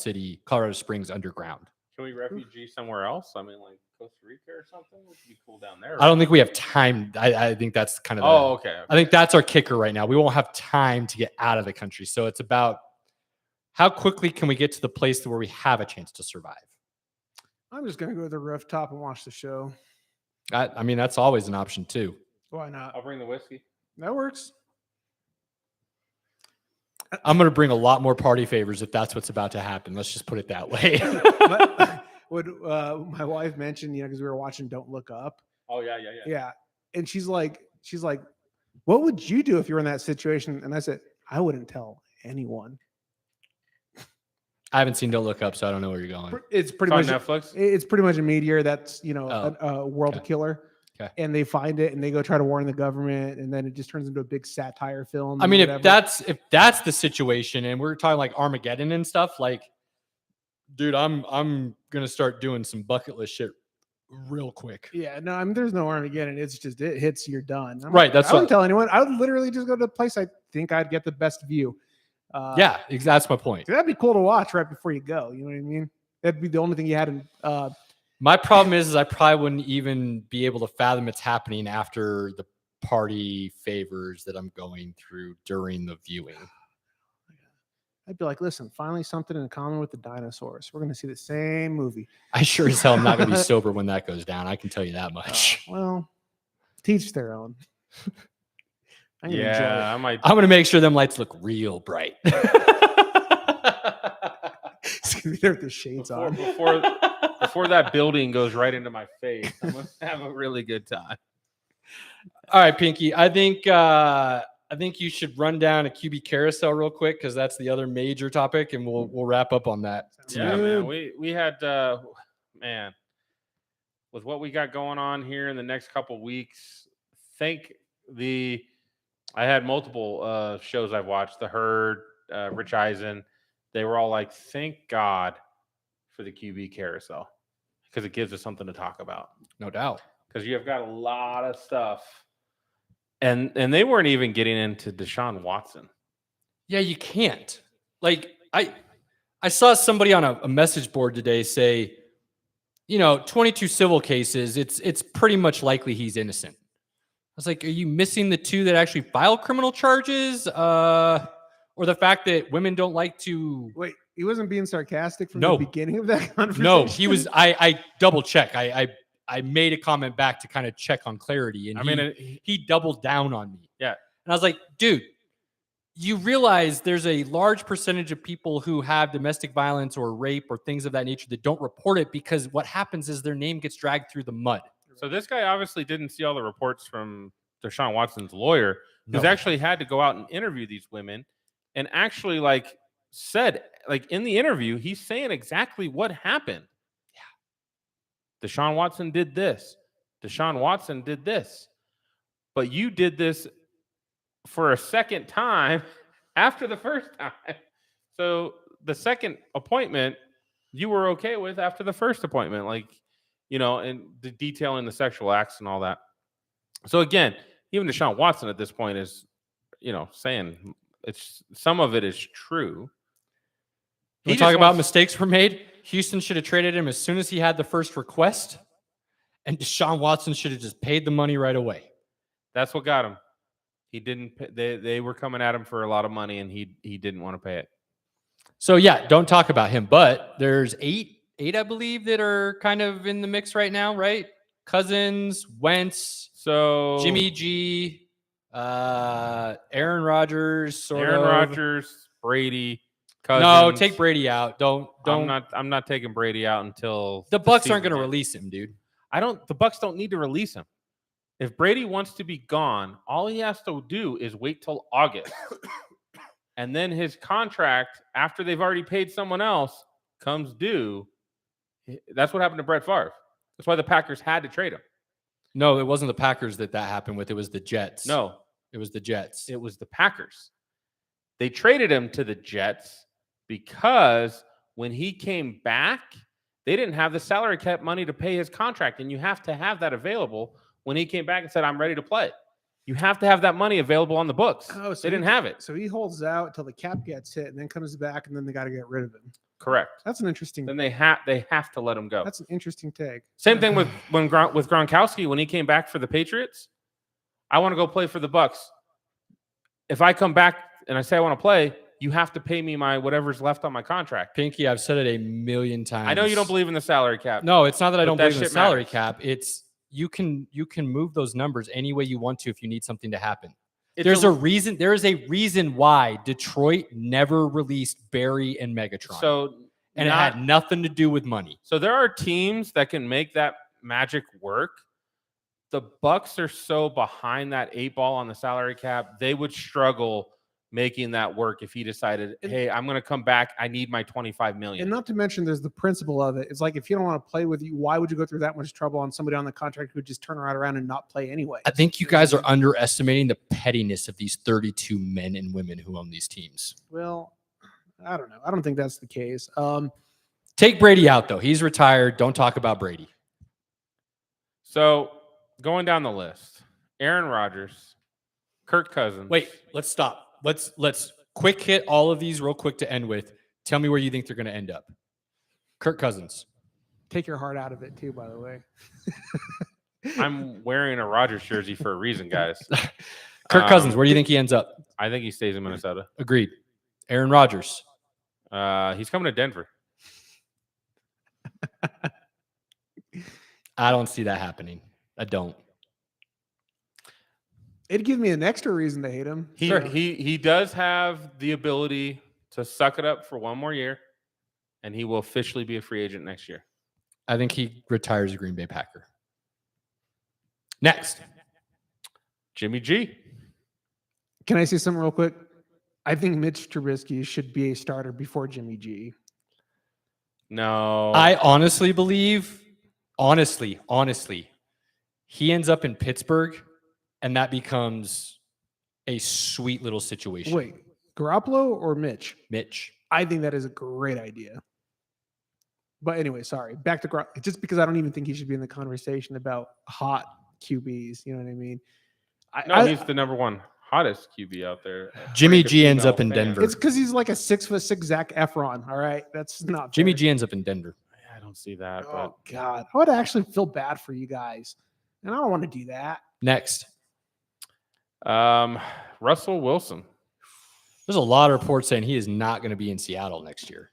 Springs underground.
Can we refugee somewhere else? I mean, like Costa Rica or something? Would be cool down there.
I don't think we have time. I think that's kind of
Oh, okay.
I think that's our kicker right now. We won't have time to get out of the country. So it's about how quickly can we get to the place where we have a chance to survive.
I'm just going to go to the rooftop and watch the show.
I mean, that's always an option too.
Why not?
I'll bring the whiskey.
That works.
I'm going to bring a lot more party favors if that's what's about to happen. Let's just put it that way.
But what my wife mentioned, because we were watching Don't Look Up.
Oh yeah.
Yeah. And she's like, what would you do if you were in that situation? And I said, I wouldn't tell anyone.
I haven't seen Don't Look Up, so I don't know where you're going.
It's pretty
It's on
much
Netflix.
it's pretty much a meteor that's
Oh,
a world
okay.
killer.
Okay.
And they find it and they go try to warn the government, and then it just turns into a big satire film.
I mean,
or
if that's the situation, and we're talking like Armageddon and stuff, like, dude, I'm gonna start doing some bucket list shit real quick.
yeah, no, I mean, there's no Armageddon. It's just it hits, you're done.
Right, that's
I wouldn't
what-
tell anyone. I would literally just go to the place I think I'd get the best view.
Yeah, that's my point.
That'd be cool to watch right before you go. You know what I mean? That'd be the only thing you had in.
My problem is I probably wouldn't even be able to fathom it's happening after the party favors that I'm going through during the viewing.
I'd be like, listen, finally something in common with the dinosaurs. We're going to see the same movie.
I sure as hell am not going to be sober when that goes down. I can tell you that much.
Well, teach their own. I'm gonna enjoy
Yeah, I might.
I'm going to make sure them lights look real bright.
it. It's gonna be there with the shades on.
Before that building goes right into my face, I'm gonna have a really good time.
All right, Pinky. I think you should run down a QB carousel real quick because that's the other major topic, and we'll wrap up on that.
Yeah,
Dude.
man. We had man, with what we got going on here in the next couple weeks, I had multiple shows I've watched. The Herd, Rich Eisen, they were all like, thank God for the QB carousel because it gives us something to talk about.
No doubt.
Because you have got a lot of stuff, and they weren't even getting into Deshaun Watson.
Yeah, you can't. Like I saw somebody on a message board today say, 22 civil cases. It's pretty much likely he's innocent. I was like, are you missing the two that actually file criminal charges? Or the fact that women don't like to.
Wait, he wasn't being sarcastic from
No.
the beginning of that conversation?
No, he was. I double check. I made a comment back to kind of check on clarity, and he doubled down on me.
Yeah.
And I was like, dude, you realize there's a large percentage of people who have domestic violence or rape or things of that nature that don't report it because what happens is their name gets dragged through the mud.
So this guy obviously didn't see all the reports from Deshaun Watson's lawyer, who's
No.
actually had to go out and interview these women, and actually said in the interview, he's saying exactly what happened. Yeah. Deshaun Watson did this. Deshaun Watson did this. But you did this for a second time after the first time. So the second appointment you were okay with after the first appointment, and the detailing the sexual acts and all that. So again, even Deshaun Watson at this point is, saying some of it is true.
We talk about mistakes were made. Houston should have traded him as soon as he had the first request, and Deshaun Watson should have just paid the money right away.
That's what got him. He didn't. They were coming at him for a lot of money, and he didn't want to pay it.
So yeah, don't talk about him. But there's eight, I believe, that are kind of in the mix right now, right? Cousins, Wentz,
So
Jimmy G, Aaron Rodgers,
Aaron Rodgers, Brady, Cousins.
No, take Brady out. Don't.
I'm not taking Brady out until
The Bucks
season
aren't going to
ends.
release him, dude.
The Bucks don't need to release him. If Brady wants to be gone, all he has to do is wait till August. And then his contract, after they've already paid someone else, comes due. That's what happened to Brett Favre. That's why the Packers had to trade him.
No, it wasn't the Packers that happened with. It was the Jets.
No,
it was the Jets.
it was the Packers. They traded him to the Jets because when he came back, they didn't have the salary cap money to pay his contract. And you have to have that available when he came back and said, I'm ready to play. You have to have that money available on the books.
Oh, so
they didn't have it.
So he holds out until the cap gets hit and then comes back and then they got to get rid of him.
Correct.
That's an interesting.
Then they have to let him go.
That's an interesting take.
Same thing with Gronkowski when he came back for the Patriots. I want to go play for the Bucks. If I come back and I say I want to play, you have to pay me my whatever's left on my contract.
Pinky, I've said it a million times.
I know you don't believe in the salary cap.
No, it's not that I
But
don't
that
believe in the
shit
salary
matters.
cap. It's you can move those numbers any way you want to if you need something to happen.
It's
There is a reason why Detroit never released Barry and Megatron.
so
and it had nothing to do with money.
So there are teams that can make that magic work. The Bucks are so behind that 8 ball on the salary cap, they would struggle making that work if he decided, hey, I'm going to come back. I need my $25 million.
And not to mention, there's the principle of it. It's like if you don't want to play with you, why would you go through that much trouble on somebody on the contract who would just turn around and not play anyway?
I think you guys are underestimating the pettiness of these 32 men and women who own these teams.
Well, I don't know. I don't think that's the case.
Take Brady out, though. He's retired. Don't talk about Brady.
So going down the list, Aaron Rodgers, Kirk Cousins.
Wait, let's stop. Let's quick hit all of these real quick to end with. Tell me where you think they're going to end up. Kirk Cousins.
Take your heart out of it too, by the way.
I'm wearing a Rodgers jersey for a reason, guys.
Kirk Cousins, where do you think he ends up?
I think he stays in Minnesota.
Agreed. Aaron Rodgers.
He's coming to Denver.
I don't see that happening. I don't.
It'd give me an extra reason to hate him.
He does have the ability to suck it up for one more year, and he will officially be a free agent next year.
I think he retires a Green Bay Packer. Next.
Jimmy G.
Can I say something real quick? I think Mitch Trubisky should be a starter before Jimmy G.
No.
I honestly believe, honestly, he ends up in Pittsburgh, and that becomes a sweet little situation.
Wait, Garoppolo or Mitch?
Mitch.
I think that is a great idea. But anyway, sorry. Back to just because I don't even think he should be in the conversation about hot QBs. You know what I mean?
No, he's the number one hottest QB out there.
Jimmy
According to
G ends
female
up in
fans.
Denver.
It's because he's like a 6'6" Zac Efron. All right, that's not
Jimmy
fair.
G ends up in Denver.
I don't see that,
Oh God, I would actually feel bad for you guys, and I don't want to do that.
Next,
but Russell Wilson.
there's a lot of reports saying he is not going to be in Seattle next year.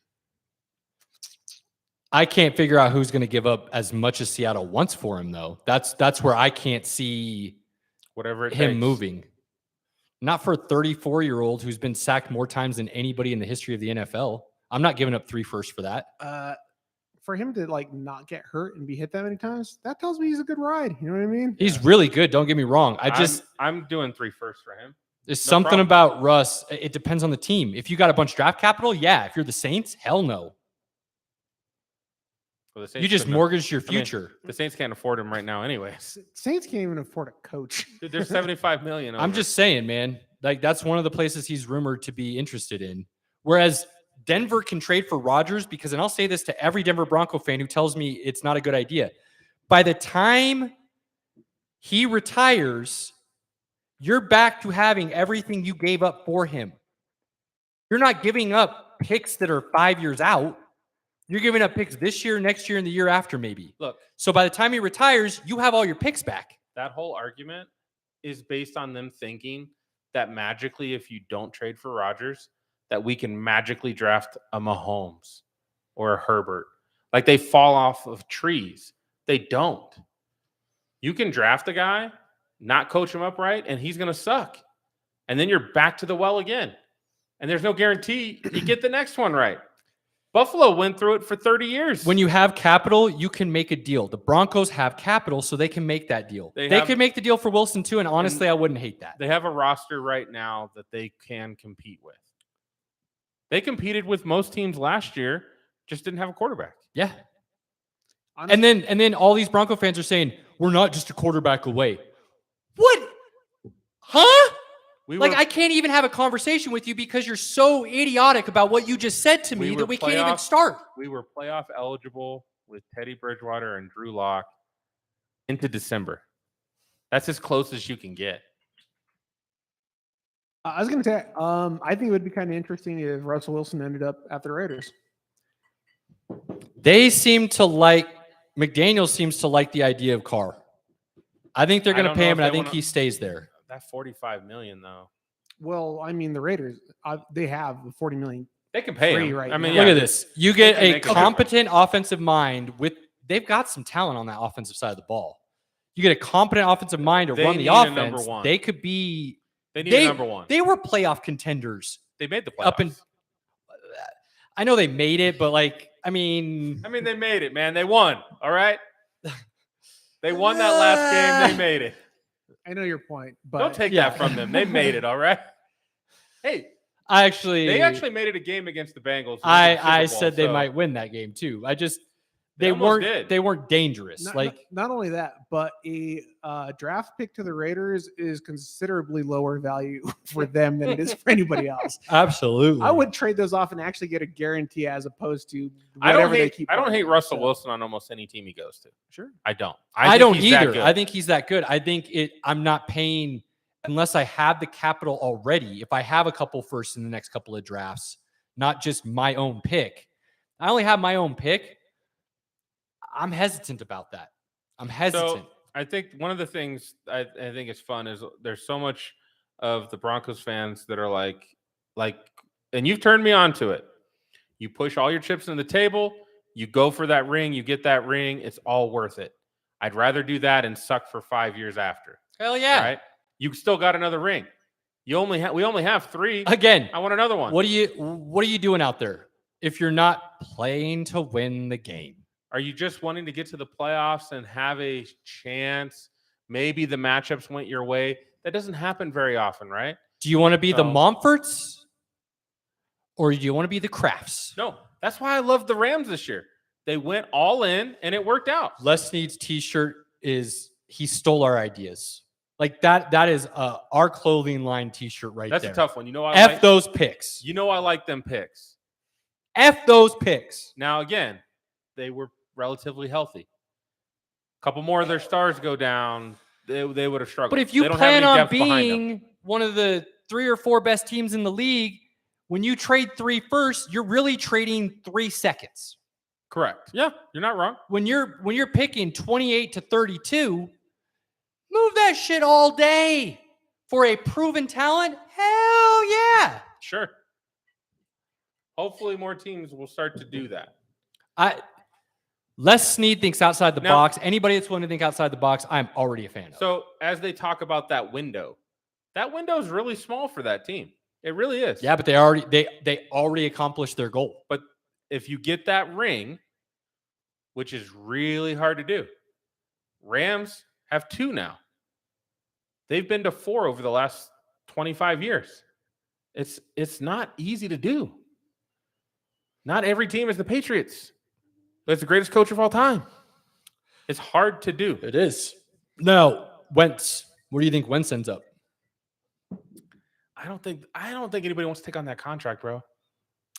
I can't figure out who's going to give up as much as Seattle wants for him, though. That's where I can't see
Whatever it
him
takes.
moving. Not for a 34-year-old who's been sacked more times than anybody in the history of the NFL. I'm not giving up 3 firsts for that.
For him to like not get hurt and be hit that many times, that tells me he's a good ride. You know what I mean?
He's really good. Don't get me wrong.
I'm doing 3 firsts for him.
There's
no
something
problem.
about Russ. It depends on the team. If you got a bunch of draft capital, yeah. If you're the Saints, hell no.
Well, the Saints
You just
couldn't-
mortgaged your
I mean,
future.
the Saints can't afford him right now, anyway.
Saints can't even afford a coach.
Dude, there's 75 million.
I'm
over.
just saying, man. Like that's one of the places he's rumored to be interested in. Whereas Denver can trade for Rodgers because, and I'll say this to every Denver Bronco fan who tells me it's not a good idea. By the time he retires, you're back to having everything you gave up for him. You're not giving up picks that are 5 years out. You're giving up picks this year, next year, and the year after, maybe.
Look,
So by the time he retires, you have all your picks back.
that whole argument is based on them thinking that magically, if you don't trade for Rodgers, that we can magically draft a Mahomes or a Herbert. Like they fall off of trees. They don't. You can draft a guy, not coach him up right, and he's going to suck. And then you're back to the well again. And there's no guarantee you get the next one right. Buffalo went through it for 30 years.
When you have capital, you can make a deal. The Broncos have capital, so they can make that deal.
They
They
have-
could make the deal for Wilson too, and honestly, I wouldn't hate that.
They have a roster right now that they can compete with. They competed with most teams last year, just didn't have a quarterback.
Yeah.
Honestly,
And then all these Bronco fans are saying, we're not just a quarterback away. What? Huh? I can't even have a conversation with you because you're so idiotic about what you just said to me
We
that
were
we can't even
playoff-
start.
we were playoff eligible with Teddy Bridgewater and Drew Lock into December. That's as close as you can get.
I was going to say, I think it would be kind of interesting if Russell Wilson ended up at the Raiders.
They seem to like, McDaniel seems to like the idea of Carr. I think they're
I
going to
don't
pay
know
him,
if
and I
they
think
wanna-
he stays there.
That $45 million though,
Well, I mean, the Raiders, they have $40 million.
they can pay
Free
him.
right
I mean,
now.
yeah,
Look at this. You get
can
a
make a
competent offensive mind with, they've got some talent on that offensive side of the ball. You get a competent offensive mind to
They
run the
need a number
offense.
one.
They could be,
They need a number one.
they were playoff contenders.
They made the playoffs.
Up in- I know they made it, but like, I mean,
they made it, man. They won. All right. They won that last game. They made it.
I know your point, but
Don't take
yeah.
that from them. They made it. All right. Hey,
I actually,
they actually made it a game against the Bengals.
I said they might win that game too. They
almost did.
they weren't dangerous.
not only that, but a draft pick to the Raiders is considerably lower value for them than it is for anybody else.
absolutely.
I would trade those off and actually get a guarantee as opposed to
I
whatever
don't
they
hate.
keep.
I don't
running.
hate Russell
So,
Wilson on almost any team he goes to.
Sure.
I don't.
I
think
don't
he's that
either.
good.
I think he's that good. I think I'm not paying unless I have the capital already. If I have a couple firsts in the next couple of drafts, not just my own pick. I only have my own pick. I'm hesitant about that. I'm hesitant.
So I think one of the things I think is fun is there's so much of the Broncos fans that are like, and you've turned me on to it. You push all your chips on the table. You go for that ring. You get that ring. It's all worth it. I'd rather do that and suck for 5 years after.
Hell yeah.
Right? You still got another ring. We only have 3.
Again,
I want another one.
what are you doing out there if you're not playing to win the game?
Are you just wanting to get to the playoffs and have a chance? Maybe the matchups went your way. That doesn't happen very often, right?
Do you want to be the
No.
Montforts or do you want to be the Crafts?
No. That's why I love the Rams this year. They went all in and it worked out.
Les Snead's t-shirt is he stole our ideas. Like that is our clothing line t-shirt right
That's
there.
a tough one. You know I
F
like
those picks.
I like them picks.
F those picks.
Now again, they were relatively healthy. A couple more of their stars go down, they would have struggled.
But if you
They don't have any
plan on
depth behind them.
being one of the 3 or 4 best teams in the league, when you trade 3 first, you're really trading 3 seconds.
Correct. Yeah, you're not wrong.
When you're picking 28 to 32, move that shit all day for a proven talent. Hell yeah.
Sure. Hopefully more teams will start to do that.
Les Snead thinks outside the
Now-
box. Anybody that's willing to think outside the box, I'm already a fan of.
So as they talk about that window is really small for that team. It really is.
Yeah, but they already accomplished their goal.
But if you get that ring, which is really hard to do, Rams have 2 now. They've been to 4 over the last 25 years. It's not easy to do. Not every team is the Patriots. That's the greatest coach of all time. It's hard to do.
It is. No, Wentz. Where do you think Wentz ends up?
I don't think anybody wants to take on that contract, bro.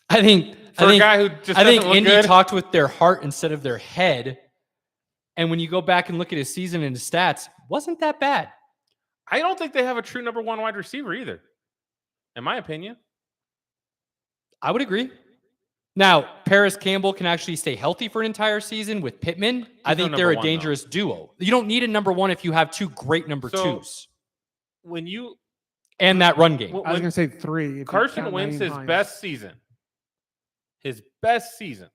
I think
For a guy who just
I think
doesn't look
Indy
good.
talked with their heart instead of their head. And when you go back and look at his season and his stats, wasn't that bad.
I don't think they have a true number 1 wide receiver either, in my opinion.
I would agree. Now, Paris Campbell can actually stay healthy for an entire season with Pittman. I
no
think
number
they're a
1,
dangerous duo. You don't need a number 1 if you have 2 great number
So,
2s
When you
and that run game.
when-
I was going to say 3. if you
Carson
count
Wentz
Naeem
his
Hines.
best season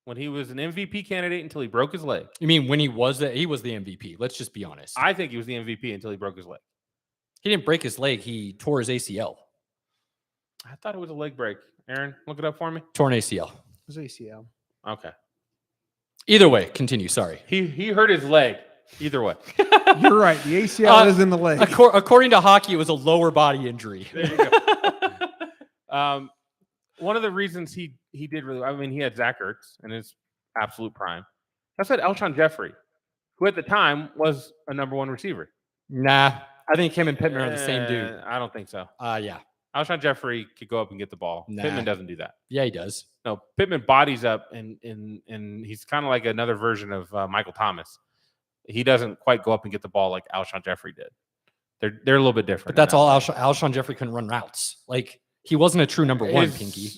when he was an MVP candidate until he broke his leg.
You mean when he was the MVP? Let's just be honest.
I think he was the MVP until he broke his leg.
He didn't break his leg. He tore his ACL.
I thought it was a leg break. Aaron, look it up for me.
Torn ACL.
It was ACL.
Okay.
Either way, continue. Sorry.
He hurt his leg. Either way.
You're right. The ACL is in the leg.
According to hockey, it was a lower body injury.
There you go. One of the reasons he did really, I mean, he had Zach Ertz in his absolute prime. I said Alshon Jeffrey, who at the time was a number 1 receiver.
Nah, I think him and Pittman are the same dude.
I don't think so.
Yeah.
Alshon Jeffrey could go up and get the ball.
Nah.
Pittman doesn't do that.
Yeah, he does.
No, Pittman bodies up, and he's kind of like another version of Michael Thomas. He doesn't quite go up and get the ball like Alshon Jeffrey did. They're a little bit different.
But that's all Alshon Jeffrey couldn't run routes. Like, he wasn't a true number 1, Pinky.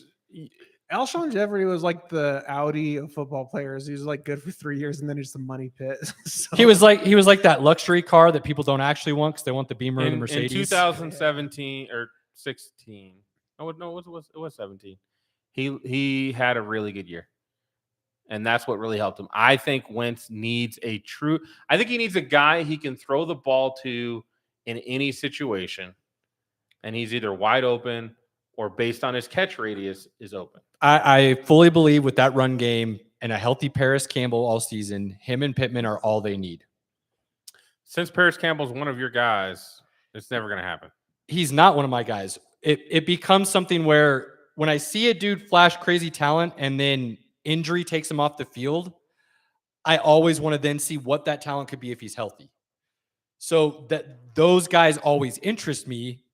Alshon Jeffrey was like the Audi of football players. He was like good for 3 years and then just a money pit. So-
He was like that luxury car that people don't actually want because they want the Beamer and the
in
Mercedes.
2017 or 16. Oh no, it was 17. He had a really good year, and that's what really helped him. I think Wentz needs I think he needs a guy he can throw the ball to in any situation, and he's either wide open or based on his catch radius is open.
I fully believe with that run game and a healthy Paris Campbell all season, him and Pittman are all they need.
Since Paris Campbell's one of your guys, it's never going to happen.
He's not one of my guys. It becomes something where when I see a dude flash crazy talent and then injury takes him off the field, I always want to then see what that talent could be if he's healthy. So that those guys always interest me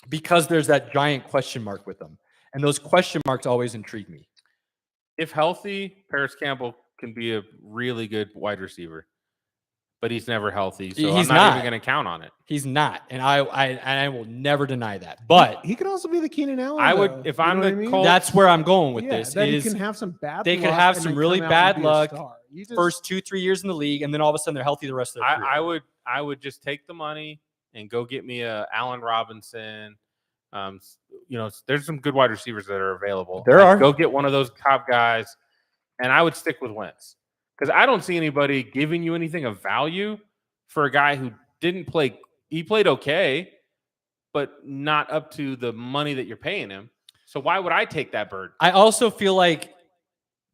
because there's that giant question mark with them. And those question marks always intrigue me.
If healthy, Paris Campbell can be a really good wide receiver, but he's never healthy, so
He's
I'm not
not.
even going to count on it.
He's not. And I will never deny that. But
he could also be the Keenan Allen.
I would-
though.
if
You
I'm
know
the
what I mean?
Colts-
that's where I'm going with
Yeah,
this.
that he
is
can have some bad.
they could
luck
have
and
some
then
really
come out
bad
and be a
luck
star. You just-
first 2-3 years in the league, and then all of a sudden they're healthy the rest of their career.
I would just take the money and go get me a Allen Robinson. There's some good wide receivers that are available.
There are.
Go get one of those top guys, and I would stick with Wentz because I don't see anybody giving you anything of value for a guy who didn't play. He played okay, but not up to the money that you're paying him. So why would I take that bird?
I also feel like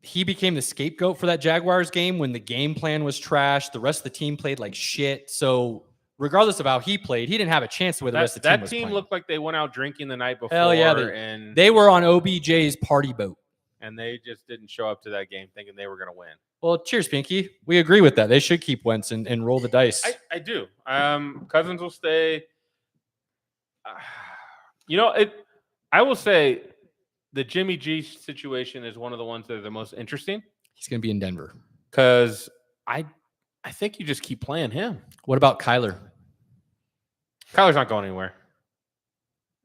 he became the scapegoat for that Jaguars game when the game plan was trash. The rest of the team played like shit. So regardless of how he played, he didn't have a chance the way the rest of the team
That
was
team
playing.
looked like they went out drinking the night before.
Hell yeah,
and
They were on OBJ's party boat.
and they just didn't show up to that game thinking they were going to win.
Well, cheers, Pinky. We agree with that. They should keep Wentz and roll the dice.
I do. Cousins will stay. I will say the Jimmy G situation is one of the ones that are the most interesting
He's going to be in Denver.
because I think you just keep playing him.
What about Kyler?
Kyler's not going anywhere.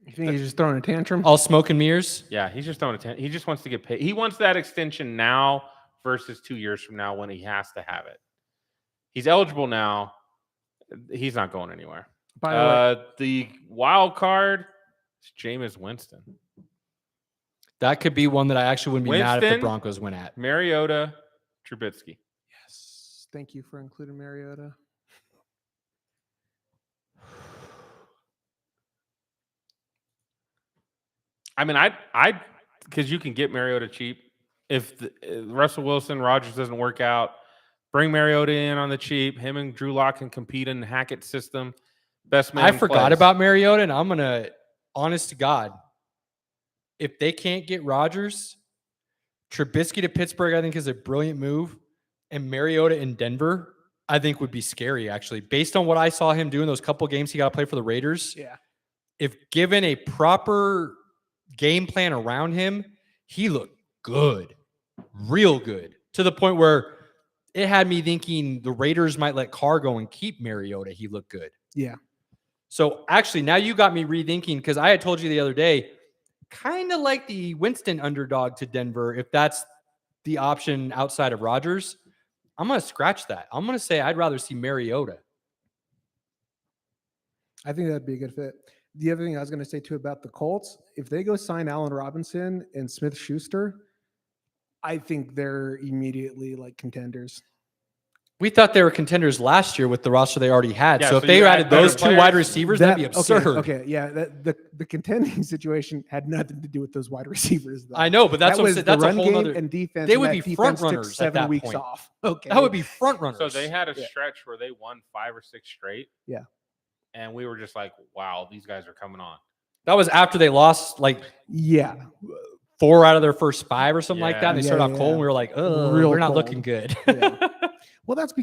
You think he's just throwing a tantrum?
All smoke and mirrors?
Yeah, he's just throwing a he just wants to get paid. He wants that extension now versus 2 years from now when he has to have it. He's eligible now. He's not going anywhere.
By the way,
The wild card is Jameis Winston.
That could be one that I actually wouldn't be mad if the
Winston?
Broncos win at.
Mariota, Trubisky.
yes, thank you for including Mariota.
I mean, I because you can get Mariota cheap. If Russell Wilson, Rodgers doesn't work out, bring Mariota in on the cheap. Him and Drew Lock can compete in the Hackett system. Best man.
I
in
forgot
place.
about Mariota, and I'm going to, honest to God, if they can't get Rodgers, Trubisky to Pittsburgh, I think is a brilliant move. And Mariota in Denver, I think would be scary, actually. Based on what I saw him do in those couple games he got to play for the Raiders,
Yeah.
if given a proper game plan around him, he looked good, real good, to the point where it had me thinking the Raiders might let Carr go and keep Mariota. He looked good.
Yeah.
So actually, now you got me rethinking because I had told you the other day, kind of like the Winston underdog to Denver, if that's the option outside of Rodgers. I'm going to scratch that. I'm going to say I'd rather see Mariota.
I think that'd be a good fit. The other thing I was going to say too about the Colts, if they go sign Allen Robinson and Smith Schuster, I think they're immediately like contenders.
We thought they were contenders last year with the roster they already had.
Yeah,
so if
so
they
you
added
add better
those two
players,
wide receivers, that'd be absurd.
Okay, yeah. The contending situation had nothing to do with those wide receivers. Though.
I know, but that's
that
what I'm
was
saying.
the
That's a
run
whole
game
other.
and defense.
They
and
would
that
be
defense
front
took
runners at
7
that
weeks
point.
off. Okay,
That would be front runners.
So they had a
Yeah.
stretch where they won 5 or 6 straight.
Yeah.
And we were just like, wow, these guys are coming on.
That was after they lost like
yeah.
4 out of their first 5 or something like that. And they
Yeah,
started off
yeah,
cold,
yeah.
and we were like, oh,
Real
we're not
cold.
looking good.
Yeah. Well, that's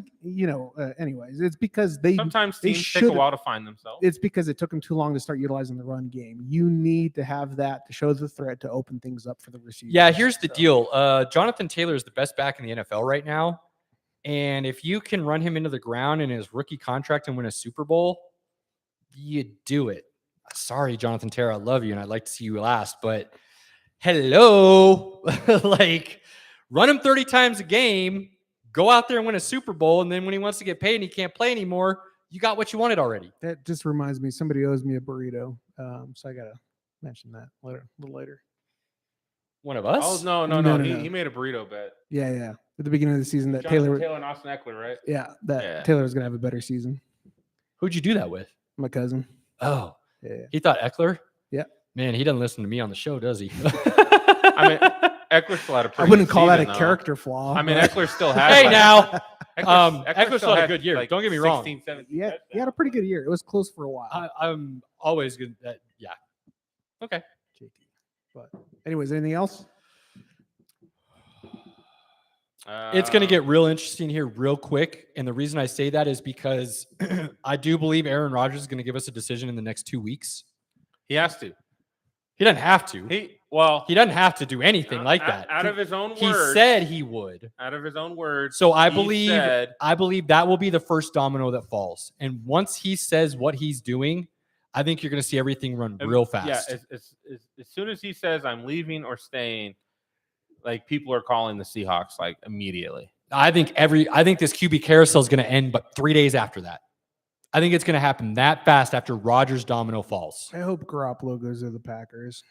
anyways, it's because
Sometimes
they
teams take a
should-
while to find themselves.
it's because it took them too long to start utilizing the run game. You need to have that to show the threat to open things up for the receivers.
Yeah, here's the
So,
deal. Jonathan Taylor is the best back in the NFL right now. And if you can run him into the ground in his rookie contract and win a Super Bowl, you do it. Sorry, Jonathan Taylor, I love you and I'd like to see you last, but hello. Like, run him 30 times a game, go out there and win a Super Bowl, and then when he wants to get paid and he can't play anymore, you got what you wanted already.
That just reminds me, somebody owes me a burrito. So I gotta mention that a little later.
One of us?
Oh, no.
No.
He made a burrito bet.
Yeah. At the beginning of the season, that
Jonathan
Taylor,
and Austin Eckler, right?
that Taylor was gonna have a better season.
Who'd you do that with?
My cousin.
Oh,
Yeah.
he thought Eckler?
Yeah.
Man, he doesn't listen to me on the show, does he?
I mean, Eckler still had a
I
pretty
wouldn't
good
call that a
season, though.
character flaw.
I mean,
but-
Eckler still had.
Hey,
like-
now.
Eckler
Eckler still had a good year.
like
Don't get me wrong.
16, 17
yeah,
touchdowns.
he had a pretty good year. It was close for a while.
I'm always good at, yeah. Okay.
JT. But anyways, anything else?
It's going to get real interesting here real quick. And the reason I say that is because I do believe Aaron Rodgers is going to give us a decision in the next 2 weeks.
He has to.
He doesn't have to.
He
Doesn't have to do anything like that.
Out of his own
He
words.
said he would.
Out of his own words.
So I
he
believe
said-
I believe that will be the first domino that falls. And once he says what he's doing, I think you're going to see everything run real fast.
Yeah, as soon as he says I'm leaving or staying, like people are calling the Seahawks like immediately.
I think this QB carousel is going to end, but 3 days after that. I think it's going to happen that fast after Rodgers' domino falls.
I hope Garoppolo goes to the Packers.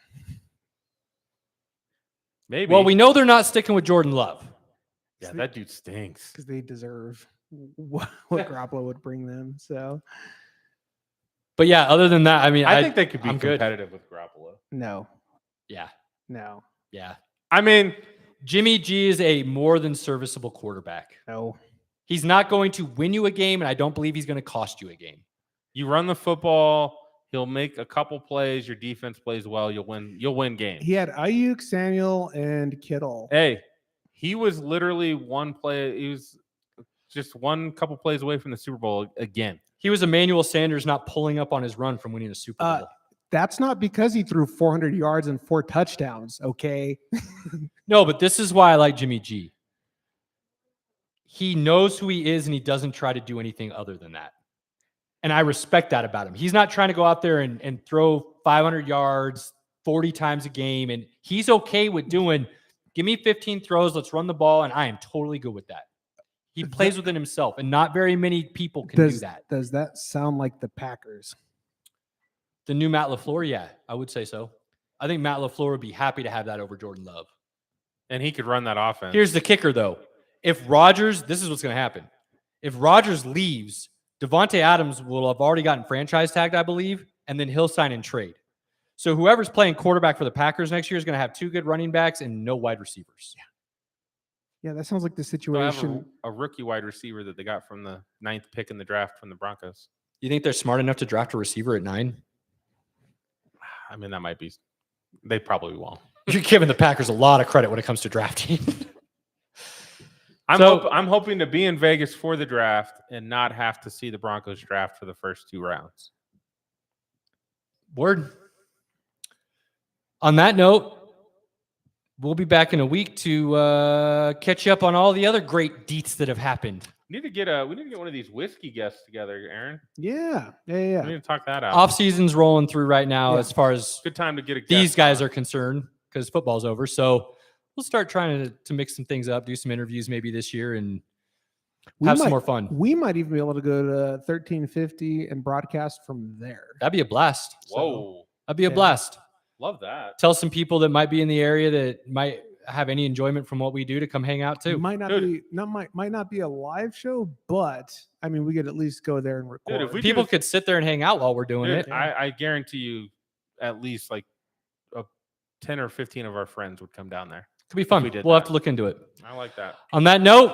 Maybe.
Well, we know they're not sticking with Jordan Love.
yeah, that dude stinks.
Because they deserve what Garoppolo would bring them. So
But yeah, other than that, I mean,
I think they could be
I'm good.
competitive with Garoppolo.
no.
Yeah,
Yeah.
I mean,
Jimmy G is a more than serviceable quarterback.
No.
He's not going to win you a game, and I don't believe he's going to cost you a game.
you run the football, he'll make a couple plays, your defense plays well, you'll win games.
He had Ayuk, Samuel, and Kittle.
Hey, he was literally one play, he was just one couple plays away from the Super Bowl again.
He was Emmanuel Sanders not pulling up on his run from winning a Super Bowl.
That's not because he threw 400 yards and 4 touchdowns. Okay.
No, but this is why I like Jimmy G. He knows who he is and he doesn't try to do anything other than that. And I respect that about him. He's not trying to go out there and throw 500 yards 40 times a game. And he's okay with doing, give me 15 throws, let's run the ball. And I am totally good with that. He plays within himself, and not very many people can do that.
Does that sound like the Packers?
The new Matt LaFleur, yeah, I would say so. I think Matt LaFleur would be happy to have that over Jordan Love.
And he could run that offense.
Here's the kicker, though. If Rodgers, this is what's going to happen. If Rodgers leaves, Devontae Adams will have already gotten franchise tagged, I believe, and then he'll sign and trade. So whoever's playing quarterback for the Packers next year is going to have 2 good running backs and no wide receivers.
Yeah, that sounds like the
They'll have
situation.
a rookie wide receiver that they got from the 9th pick in the draft from the Broncos.
You think they're smart enough to draft a receiver at 9?
I mean, that might be. They probably won't.
You're giving the Packers a lot of credit when it comes to drafting.
I'm hoping to be in Vegas for the draft and not have to see the Broncos draft for the first 2 rounds.
Word. On that note, we'll be back in a week to catch you up on all the other great deets that have happened.
We need to get one of these whiskey guests together, Aaron.
Yeah.
We need to talk that out.
Off season's rolling through right now
Yeah.
as far as
Good time to get a guest
these guys
on.
are concerned because football's over. So we'll start trying to mix some things up, do some interviews maybe this year and have some more fun.
We might even be able to go to 1350 and broadcast from there.
That'd be a blast.
Whoa,
That'd be a
Yeah.
blast.
love that.
Tell some people that might be in the area that might have any enjoyment from what we do to come hang out too.
Might not
Dude.
be might not be a live show, but I mean we could at least go there and record.
if we
People
do-
could sit there and hang out while we're doing
Dude,
it.
I guarantee you, at least like 10 or 15 of our friends would come down there.
Could be fun.
we did
We'll have
that.
to look into it.
I like that.
On that note,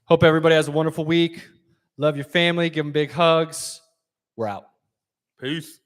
hope everybody has a wonderful week. Love your family. Give them big hugs. We're out.
Peace.